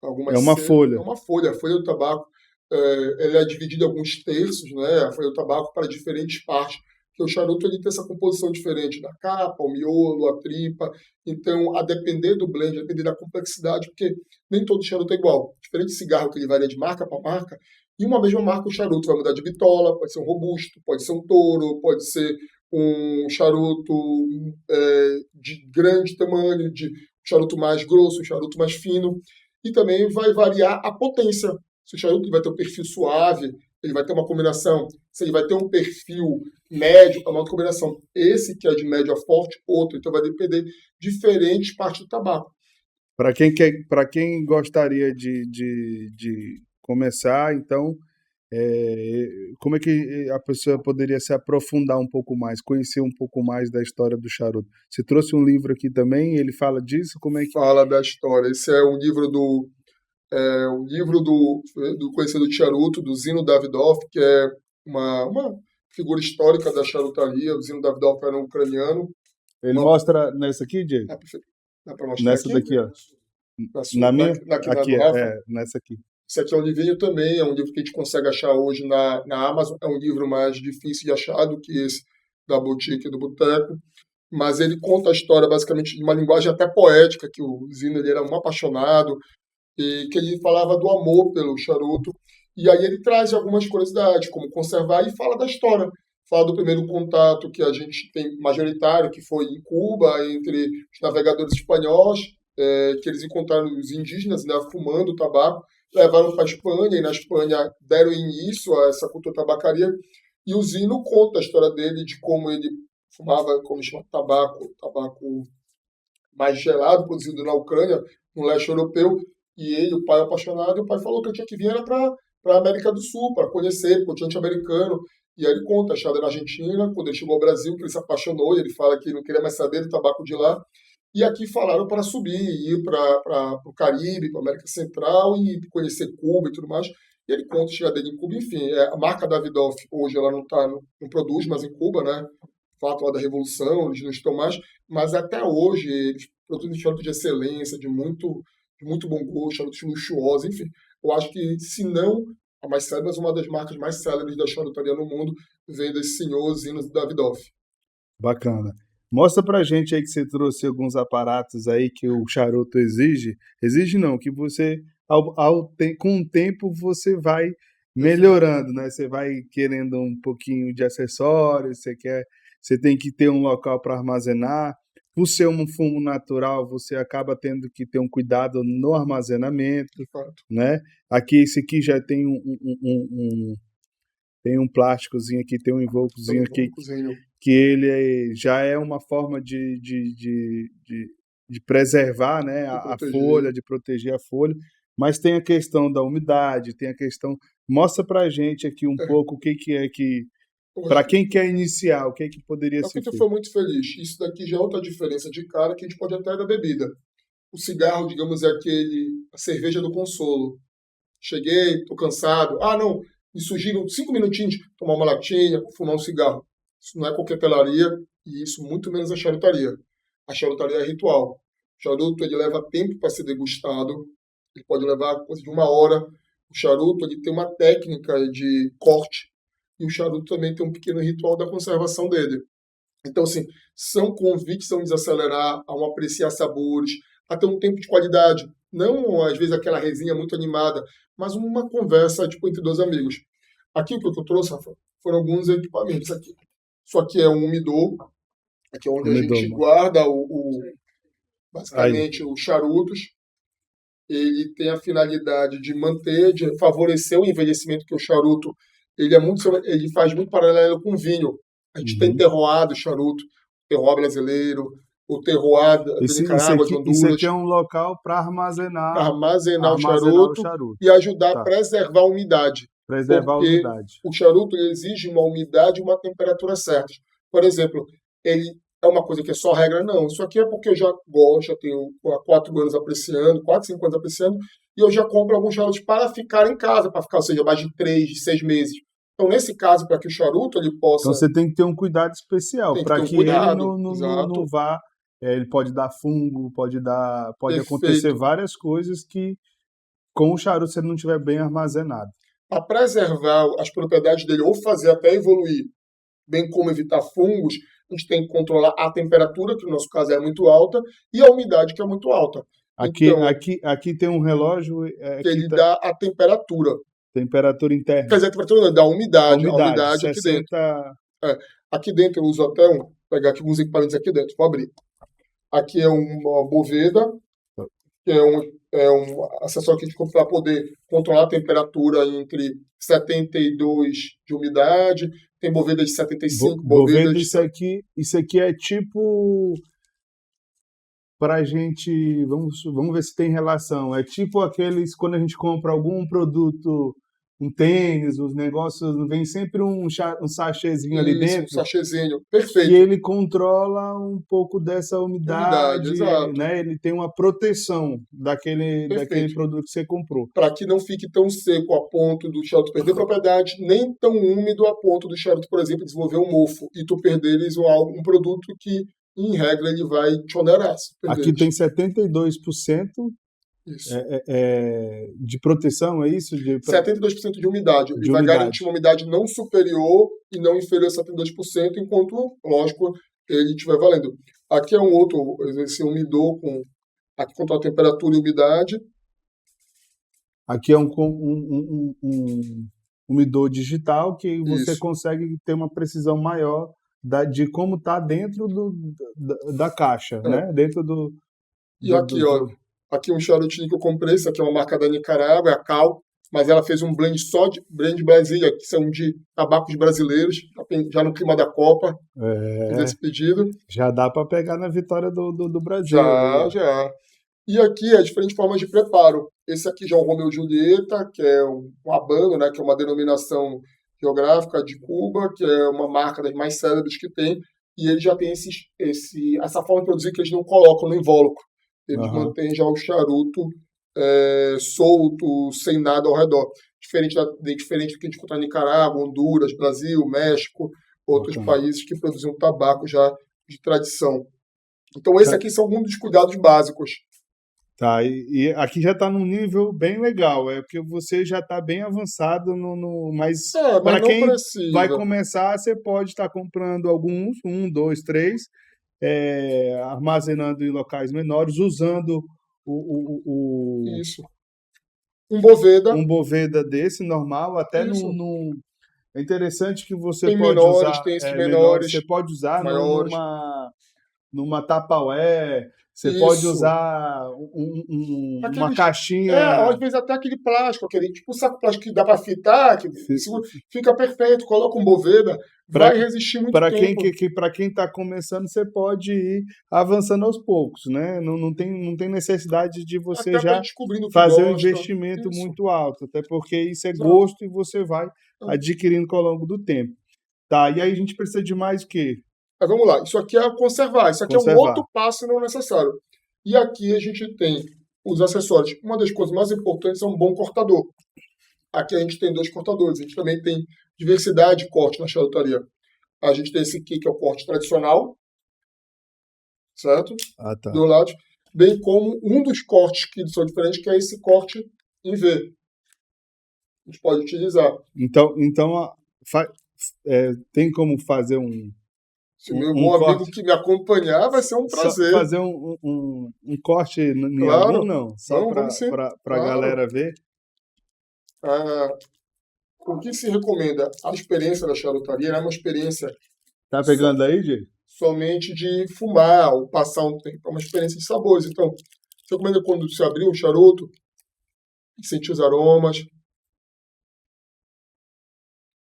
uma cepas, é folha. uma folha, a folha do tabaco, ele é dividido em alguns terços, né? A folha do tabaco para diferentes partes, porque o charuto ele tem essa composição diferente da capa, o miolo, a tripa. Então, a depender do blend, a depender da complexidade, porque nem todo charuto é igual. Diferente de cigarro que ele varia de marca para marca, em uma mesma marca o charuto vai mudar de bitola, pode ser um robusto, pode ser um touro, pode ser um charuto de grande tamanho, de um charuto mais grosso, um charuto mais fino, e também vai variar a potência. Se o charuto vai ter um perfil suave, ele vai ter uma combinação. Se ele vai ter um perfil médio, é uma outra combinação. Esse que é de médio a forte, outro. Então vai depender de diferentes partes do tabaco. Para quem gostaria de começar, então, como é que a pessoa poderia se aprofundar um pouco mais, conhecer um pouco mais da história do charuto? Você trouxe um livro aqui também, ele fala disso? Como é que... Fala da história. Esse é um livro do conhecido charuto, do Zino Davidoff, que é uma figura histórica da charutaria. O Zino Davidoff era um ucraniano. Ele mostra nessa aqui, Diego? Dá para mostrar Nessa aqui? daqui, ó. Na Na minha? na Aqui, do Rafa? nessa aqui. Esse aqui é um livrinho também, é um livro que a gente consegue achar hoje na Amazon. É um livro mais difícil de achar do que esse da Boutique e do Boteco, mas ele conta a história basicamente de uma linguagem até poética, que o Zino ele era um apaixonado, e que ele falava do amor pelo charuto, e aí ele traz algumas curiosidades, como conservar, e fala da história. Fala do primeiro contato que a gente tem majoritário, que foi em Cuba, entre os navegadores espanhóis, que eles encontraram os indígenas, né, fumando tabaco, levaram para a Espanha, e na Espanha deram início a essa cultura tabacaria, e o Zino conta a história dele, de como ele fumava, como chama, tabaco mais gelado, produzido na Ucrânia, no leste europeu, e ele, o pai apaixonado, e o pai falou que ele tinha que vir para a América do Sul, para conhecer o continente americano. E aí ele conta a história na Argentina, quando ele chegou ao Brasil, que ele se apaixonou, e ele fala que não queria mais saber do tabaco de lá. E aqui falaram para subir, ir para o Caribe, para a América Central, e conhecer Cuba e tudo mais. E ele conta a chegada dele em Cuba, enfim. A marca Davidoff, hoje, ela não produz mais em Cuba, né? Fato lá da Revolução, eles não estão mais, mas até hoje eles produzem charuto de excelência, de muito bom gosto, charutos luxuosos, enfim. Eu acho que, se não a mais célebre, mas uma das marcas mais célebres da charutaria no mundo vem desse senhor Zino Davidoff. Bacana. Mostra pra gente aí que você trouxe alguns aparatos aí que o charuto exige. Exige não, que você, com o tempo, você vai melhorando, né? Você vai querendo um pouquinho de acessórios, você tem que ter um local para armazenar. Por ser um fumo natural, você acaba tendo que ter um cuidado no armazenamento, De fato. né? Aqui, esse aqui já tem tem um plásticozinho aqui, tem um invólucrozinho aqui, que ele já é uma forma de preservar, né, a folha, de proteger a folha, mas tem a questão da umidade, tem a questão... Mostra pra gente aqui um pouco o que é que... Para quem quer iniciar, o que é que poderia ser feito? Eu fui muito feliz. Isso daqui já é outra diferença de cara que a gente pode até da bebida. O cigarro, digamos, é a cerveja do consolo. Cheguei, tô cansado. Ah, não, me surgiram 5 minutinhos, tomar uma latinha, fumar um cigarro. Isso não é coquetelaria e isso muito menos a charutaria. A charutaria é ritual. O charuto, ele leva tempo para ser degustado. Ele pode levar coisa de 1 hora. O charuto, ele tem uma técnica de corte. E o charuto também tem um pequeno ritual da conservação dele. Então, assim, são convites a um desacelerar, a um apreciar sabores, a ter um tempo de qualidade. Não, às vezes, aquela resenha muito animada, mas uma conversa, tipo, entre dois amigos. Aqui, o que eu trouxe, Rafa, foram alguns equipamentos aqui. Isso aqui é um umidor, aqui é onde a gente guarda basicamente os charutos. Ele tem a finalidade de manter, de favorecer o envelhecimento, que o charuto ele faz muito paralelo com vinho. A gente tem terroir do charuto, terroir brasileiro, o terroir da Nicarágua, de Honduras. Isso aqui é um local para armazenar o charuto e ajudar a preservar a umidade. Preservar a porque umidade. o charuto ele exige uma umidade e uma temperatura certas. Por exemplo, ele é uma coisa que é só regra? Não. Isso aqui é porque eu já gosto, já tenho há 4 anos apreciando, 4, 5 anos apreciando, e eu já compro alguns charutos para ficar em casa, para ficar, ou seja, mais de 3, de 6 meses. Então, nesse caso, para que o charuto ele Então possa, você tem que ter um cuidado especial tem que para ter um que ele cuidado. não Exato. vá. Ele pode dar fungo, pode acontecer Perfeito. várias coisas que com o charuto, se ele não estiver bem armazenado. Para preservar as propriedades dele ou fazer até evoluir, bem como evitar fungos, a gente tem que controlar a temperatura, que no nosso caso é muito alta, e a umidade, que é muito alta. Aqui, Então, aqui, aqui tem um relógio, que aqui ele tá dá a temperatura. temperatura Quer interna. dizer, a temperatura não, dá A a umidade, umidade aqui dentro. 60. É. Aqui dentro eu uso até vou pegar aqui uns equipamentos aqui dentro, vou abrir. Aqui é uma boveda, que é um acessório que a gente compra para poder controlar a temperatura entre 72 de umidade, tem boveda de 75, boveda Boveda, de... isso aqui é tipo para gente, vamos ver se tem relação. É tipo aqueles quando a gente compra algum produto, um tênis, os negócios, vem sempre um sachêzinho ali Isso, um dentro sachêzinho. que Perfeito. ele controla um pouco dessa Umidade, umidade, exato. né? Ele tem uma proteção daquele Perfeito. produto que você comprou. Para que não fique tão seco a ponto do charuto perder propriedade, nem tão úmido a ponto do charuto, por exemplo, desenvolver um mofo e tu perderes um produto que, em regra, ele vai te onerar se tu Aqui perderes. tem 72% Isso. de proteção, é isso? 72% de umidade. Ele De vai garantir umidade. uma umidade não superior e não inferior a 72%, enquanto, lógico, ele estiver valendo. Aqui é um outro, esse umidor, aqui controla a temperatura e umidade. Aqui é um umidor digital que você Isso. consegue ter uma precisão maior de como está dentro da caixa, É. né? Dentro do, E do, aqui, do, ó, do- aqui um charutinho que eu comprei, isso aqui é uma marca da Nicarágua, é a Cal, mas ela fez um blend só de blend Brasília, que são de tabacos brasileiros, já no clima da Copa, fiz É, esse pedido. já dá para pegar na vitória do Brasil ali, Já, ó. já. E aqui é diferentes formas de preparo. Esse aqui já é o Romeu e Julieta, que é um habano, né, que é uma denominação geográfica de Cuba, que é uma marca das mais célebres que tem, e ele já tem essa forma de produzir que eles não colocam no invólucro. Eles Aham, mantêm já o charuto solto, sem nada ao redor. Diferente do que a gente encontra na Nicarágua, Honduras, Brasil, México, outros bacana. países que produziam tabaco já de tradição. Então, esse Tá, aqui são alguns dos cuidados básicos. tá, e aqui já está num nível bem legal, é porque você já está bem avançado mas Mas para não quem vai precisa. começar, você pode estar comprando alguns, um, dois, três, armazenando em locais menores, usando Isso. Um Boveda um Boveda desse normal, até isso. é interessante que você Tem pode menores, usar tem esses menores, menores, você pode usar maiores. numa Tupperware, você pode Isso. usar uma Aqueles. Às caixinha. vezes até aquele plástico, aquele tipo saco plástico que dá para fitar, que fica perfeito. Coloca um Boveda, vai resistir muito tempo. Para quem está começando, você pode ir avançando aos poucos, né? Não tem necessidade de você Até para ir já descobrindo o que fazer um gosta. investimento Isso. muito alto, até porque isso é Exato. gosto e você vai adquirindo ao longo do tempo. Tá, e aí a gente precisa de mais o quê? Mas vamos lá. Isso aqui é conservar. Isso aqui é um Conservar. outro passo não necessário. E aqui a gente tem os acessórios. Uma das coisas mais importantes é um bom cortador. Aqui a gente tem 2 cortadores. A gente também tem diversidade de corte na charutaria. A gente tem esse aqui, que é o corte tradicional, certo? Ah, tá. Do lado. Bem como um dos cortes que são diferentes, que é esse corte em V. A gente pode utilizar. Então tem como fazer Se o meu um bom amigo corte, que me acompanhar, vai ser um prazer. fazer um corte em algum, Claro. não? Só Não, para vamos sim. a Claro. galera ver? Ah, o que se recomenda? A experiência da charutaria é uma experiência Tá so- pegando aí, Diego? somente de fumar ou passar um tempo. É uma experiência de sabores. Então, você recomenda quando você abrir um charuto, sentir os aromas,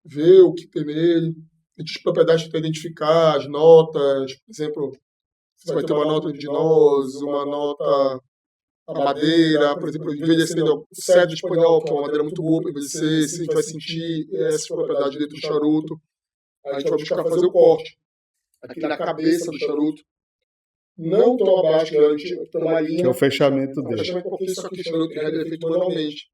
ver o que tem nele, as propriedades para identificar, as notas, por exemplo, você vai ter uma nota de nós, uma nota a madeira, por exemplo, envelhecendo o cedro espanhol, que é uma madeira muito boa para envelhecer, se a gente vai sentir essas propriedades dentro do charuto, a gente vai buscar fazer o corte aqui na cabeça do charuto, não tão abaixo, né? A gente tem uma linha, que é o fechamento o dele. fechamento, porque isso aqui charuto é feito manualmente.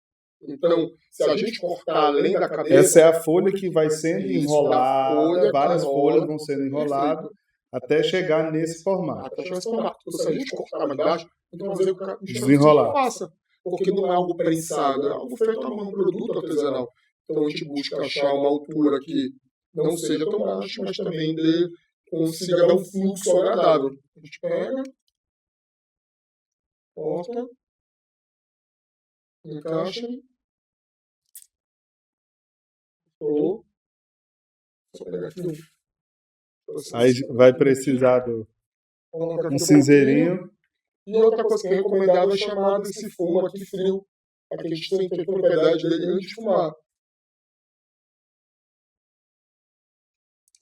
Então, se a gente cortar além da cabeça... Essa é a folha que vai sendo isso, enrolada, várias enrola, folhas vão sendo enroladas até chegar nesse formato. Até chegar nesse formato. Então, se a gente cortar mais baixo, então vai fazer o que desenrolar. Passa. Porque não é algo prensado, é algo feito a mão, um produto artesanal. Então, a gente busca achar uma altura que não seja tão baixa, mas também consiga dar um fluxo agradável. A gente pega, corta, encaixa, ou só pegar aqui aí vai precisar de um cinzeirinho. E outra coisa que é recomendada é chamar desse fumo aqui frio, para que a gente tenha a propriedade dele antes de fumar.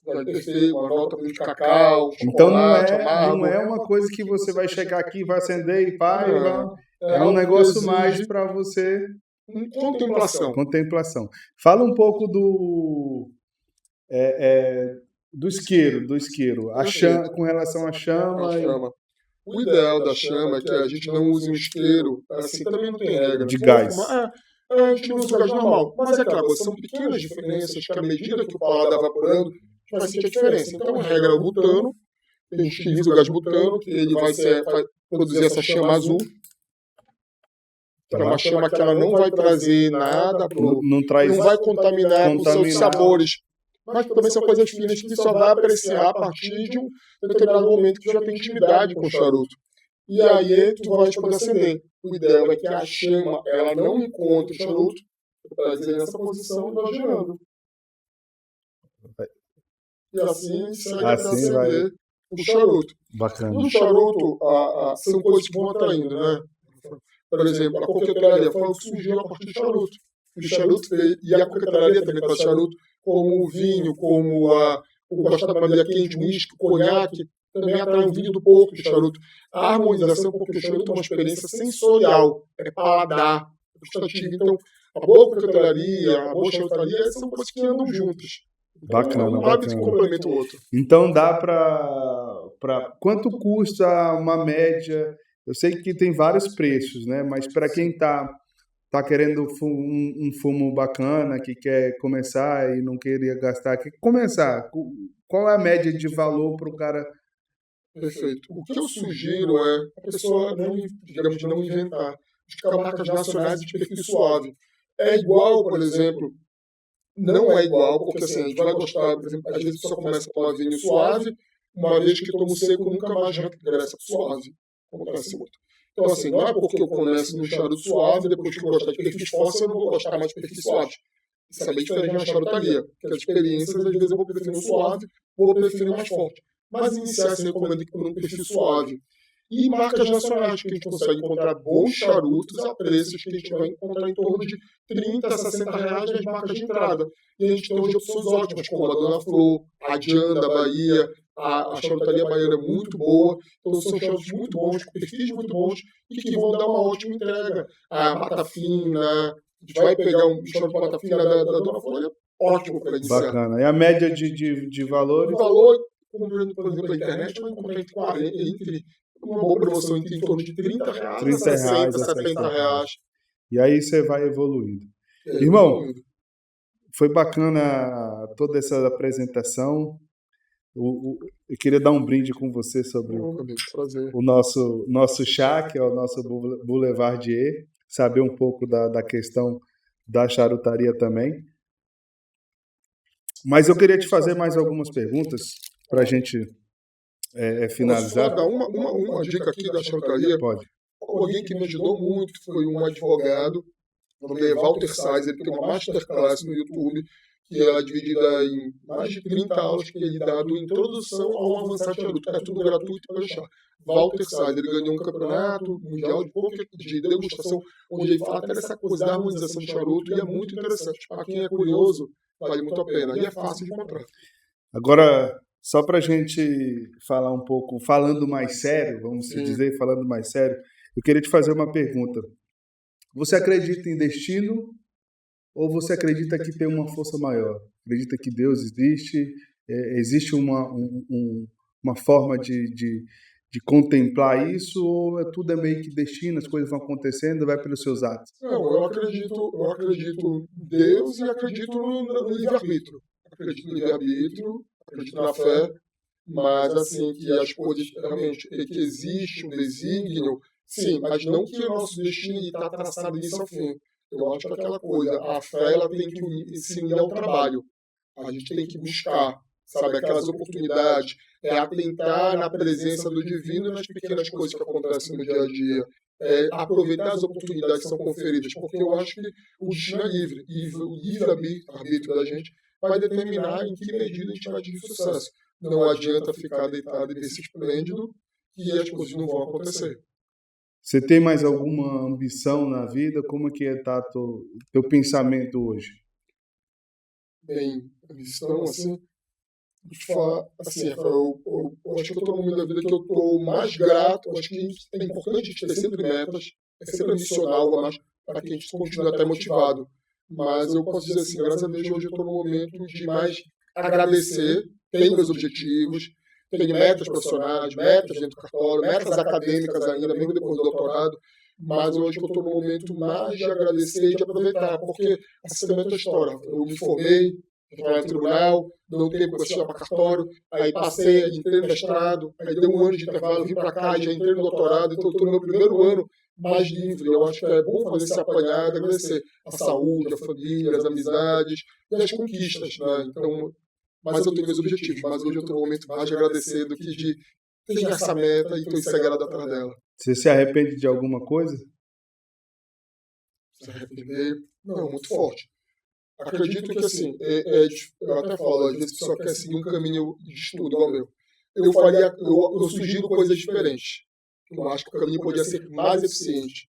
Vai ter uma nota de cacau, então chocolate, não é uma coisa que você vai chegar aqui, vai acender e pá, é um negócio mais para você... Contemplação. Fala um pouco do isqueiro, com relação à chama. O ideal da chama é que a gente não use um isqueiro, assim também não tem regra. De gás. A gente não usa o gás normal, mas é aquela coisa, são pequenas diferenças que à medida que o paladar vai apurando, vai sentir a diferença. Então a regra é o butano, a gente utiliza o gás butano, que ele vai produzir essa chama azul, que é uma chama que ela não vai trazer nada, não vai contaminar com seus sabores, mas também são coisas finas que só vai apreciar a partir de um determinado momento que já tem intimidade com o charuto. E aí tu vai poder acender. O ideal é que a chama ela não encontre o charuto, para dizer nessa posição e vai girando. E assim segue até acender o charuto. Bacana. No charuto, são coisas que vão atraindo, né? Por exemplo, a coquetelaria foi o que surgiu a partir do charuto. O charuto e a coquetelaria também traz charuto, como o vinho, como o gostar da bebida quente, o uísque, o conhaque, também atrai o vinho do porco, do charuto. A harmonização, porque o charuto é uma experiência sensorial, é paladar, é gustativo. Então, a boa coquetelaria, a boa charutaria, são coisas que andam juntas. Bacana, um hábito complementa o outro. Então dá para... Quanto custa uma média? Eu sei que tem vários preços, né? Mas para quem está querendo um fumo bacana, que quer começar e não queria gastar, quer começar, qual é a média de valor para o cara? Perfeito. O que eu sugiro é a pessoa não inventar, buscar marcas nacionais de perfil suave. É igual, por exemplo, não é igual, porque assim, a gente vai gostar, por exemplo, às vezes a pessoa começa a tomar vinho suave, uma vez que toma o seco, nunca mais regressa pro suave, como acontece muito. Então, assim, não é porque eu começo no charuto suave, depois que eu gostar de perfis fortes, eu não vou gostar mais de perfis suaves. Isso é bem diferente na charutaria, porque as experiências, às vezes, eu vou preferir um suave, vou preferir um mais forte. Mas, iniciar, se recomenda que por um perfil suave. E marcas nacionais, que a gente consegue encontrar bons charutos a preços que a gente vai encontrar em torno de 30 a 60 reais nas marcas de entrada. E a gente tem hoje opções ótimas, como a Dona Flor, a Dian da Bahia, a charutaria baiana é muito boa. Então são charutos muito bons, com perfis muito bons, e que vão dar uma ótima entrega. A Mata Fina, a gente vai pegar um charuto Mata Fina da Dona Flor, é ótimo para iniciar. Bacana. E a média de valores? O valor, por exemplo, a internet vai encontrar entre 40, entre uma boa promoção em torno de 30 reais, 60, 70 reais. E aí você vai evoluindo. Irmão, foi bacana toda essa apresentação. Eu queria dar um brinde com você sobre o nosso chá, que é o nosso Boulevardier, saber um pouco da questão da charutaria também. Mas eu queria te fazer mais algumas perguntas para a gente finalizar. Posso dar uma dica aqui da charutaria? Pode. Alguém que me ajudou muito, que foi um advogado, o nome é Walter Sais, ele tem uma masterclass no YouTube, que ela é dividida em mais de 30 aulas que ele dá do introdução ao avançado charuto. É tudo gratuito para deixar. Walter Sais, ele ganhou um campeonato mundial de degustação, onde ele fala até dessa coisa da harmonização de charuto, e é muito interessante. Para quem é curioso, vale muito a pena. E é fácil de encontrar. Agora, só para a gente falar um pouco, falando mais sério, vamos dizer, falando mais sério, Eu queria te fazer uma pergunta. Você acredita em destino ou você acredita que tem uma força maior? Acredita que Deus existe? Existe uma forma de contemplar isso ou tudo é meio que destino, as coisas vão acontecendo, vai pelos seus atos? Não, eu acredito em Deus e acredito no livre-arbítrio. Acredito no livre-arbítrio, acredito na fé, mas assim, que as coisas realmente, que existe um desígnio, sim, mas não que o nosso destino está traçado disso ao fim. Eu acho que aquela coisa, a fé ela tem que se unir ao trabalho. A gente tem que buscar, sabe, aquelas oportunidades, atentar na presença do divino nas pequenas coisas que acontecem no dia a dia, aproveitar as oportunidades que são conferidas, porque eu acho que o destino é livre, e o livre-arbítrio da gente vai determinar em que medida a gente vai atingir sucesso. Não adianta ficar deitado e ver se esplêndido que as coisas não vão acontecer. Você tem mais alguma ambição na vida? Como é que está teu pensamento hoje? Bem, a missão, assim, de falar, assim, eu acho que eu estou num momento da vida que eu estou mais grato, eu acho que é importante a gente ter sempre metas, sempre ambicionar algo a mais, para que a gente continue até motivado. Mas eu posso dizer assim, graças a Deus, hoje eu estou num momento de mais agradecer, tenho meus objetivos, tenho metas profissionais, metas dentro do cartório, metas acadêmicas ainda, mesmo depois do doutorado, mas hoje eu estou num momento mais de agradecer e de aproveitar, porque essa também é outra história. Eu me formei, trabalhei no tribunal, deu um tempo que eu ia para cartório, aí passei, entrei no mestrado, aí deu um ano de intervalo, vim para cá e já entrei no doutorado, então estou no meu primeiro ano mais livre. Eu acho que é bom fazer esse apanhado, agradecer a saúde, a família, as amizades e as conquistas, né? Então, mas eu tenho meus objetivos, mas hoje eu estou no momento mais de agradecer do que de ter essa meta e estou enseguido atrás dela. Você se arrepende de alguma coisa? Se arrepender? Não, muito forte. Acredito que, assim, eu até falo, às vezes a pessoa quer seguir um caminho de estudo igual o meu. Eu sugiro coisas diferentes. Eu acho que o caminho podia ser mais eficiente.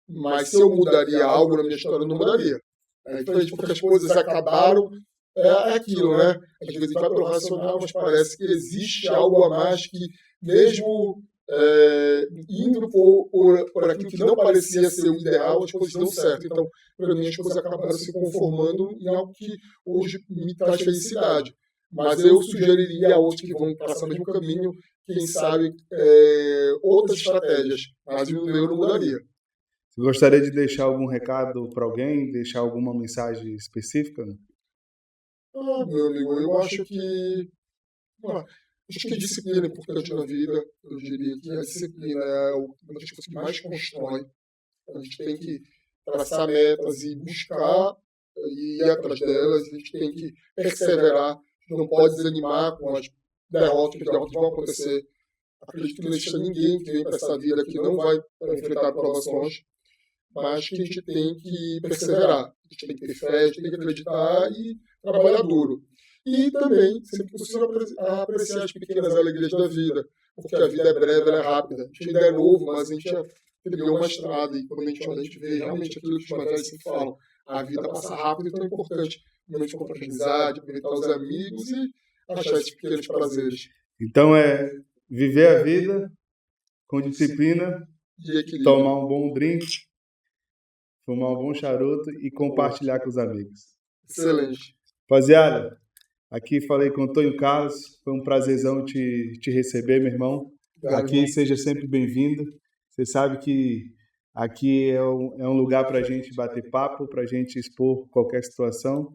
Mas se eu mudaria algo na minha história, eu não mudaria. É diferente porque as coisas acabaram, é aquilo, né? Às vezes a gente vai pelo racional, mas parece que existe algo a mais que, mesmo indo por aquilo que não parecia ser o ideal, as coisas dão certo. Então, para mim, as coisas acabaram se conformando em algo que hoje me traz felicidade. Mas eu sugeriria a outros que vão passar o mesmo caminho, quem sabe, outras estratégias. Mas o meu não mudaria. Você gostaria de deixar algum recado para alguém? Deixar alguma mensagem específica? Meu amigo, eu acho que a disciplina é importante na vida. Eu diria que a disciplina é uma das coisas que mais constrói. A gente tem que traçar metas e buscar e ir atrás delas. A gente tem que perseverar. Não pode desanimar com as derrotas, que as derrotas vão acontecer. Acredito que não existe ninguém que vem para essa vida que não vai enfrentar provações, mas que a gente tem que perseverar. A gente tem que ter fé, a gente tem que acreditar e trabalhar duro. E também, sempre possível, apreciar as pequenas alegrias da vida, porque a vida é breve, ela é rápida. A gente ainda é novo, mas a gente já trilhou uma estrada, e quando a gente olha, a gente vê realmente aquilo que os mais velhos sempre falam. A vida passa rápido, então é importante realmente comprar amizade, aproveitar os amigos e achar esses pequenos prazeres. Então viver a vida com disciplina, tomar um bom drink, fumar um bom charuto e compartilhar com os amigos. Excelente. Rapaziada, aqui falei com o Antônio Carlos, foi um prazerzão te receber, meu irmão. Aqui seja sempre bem-vindo. Você sabe que aqui é um lugar para a gente bater papo, para a gente expor qualquer situação.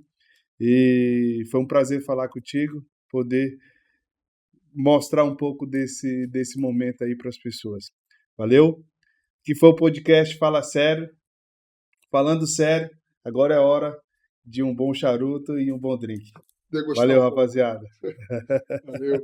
E foi um prazer falar contigo, poder mostrar um pouco desse momento aí para as pessoas. Valeu? Que foi o podcast Fala Sério. Falando sério, agora é hora de um bom charuto e um bom drink. Valeu, rapaziada. Valeu.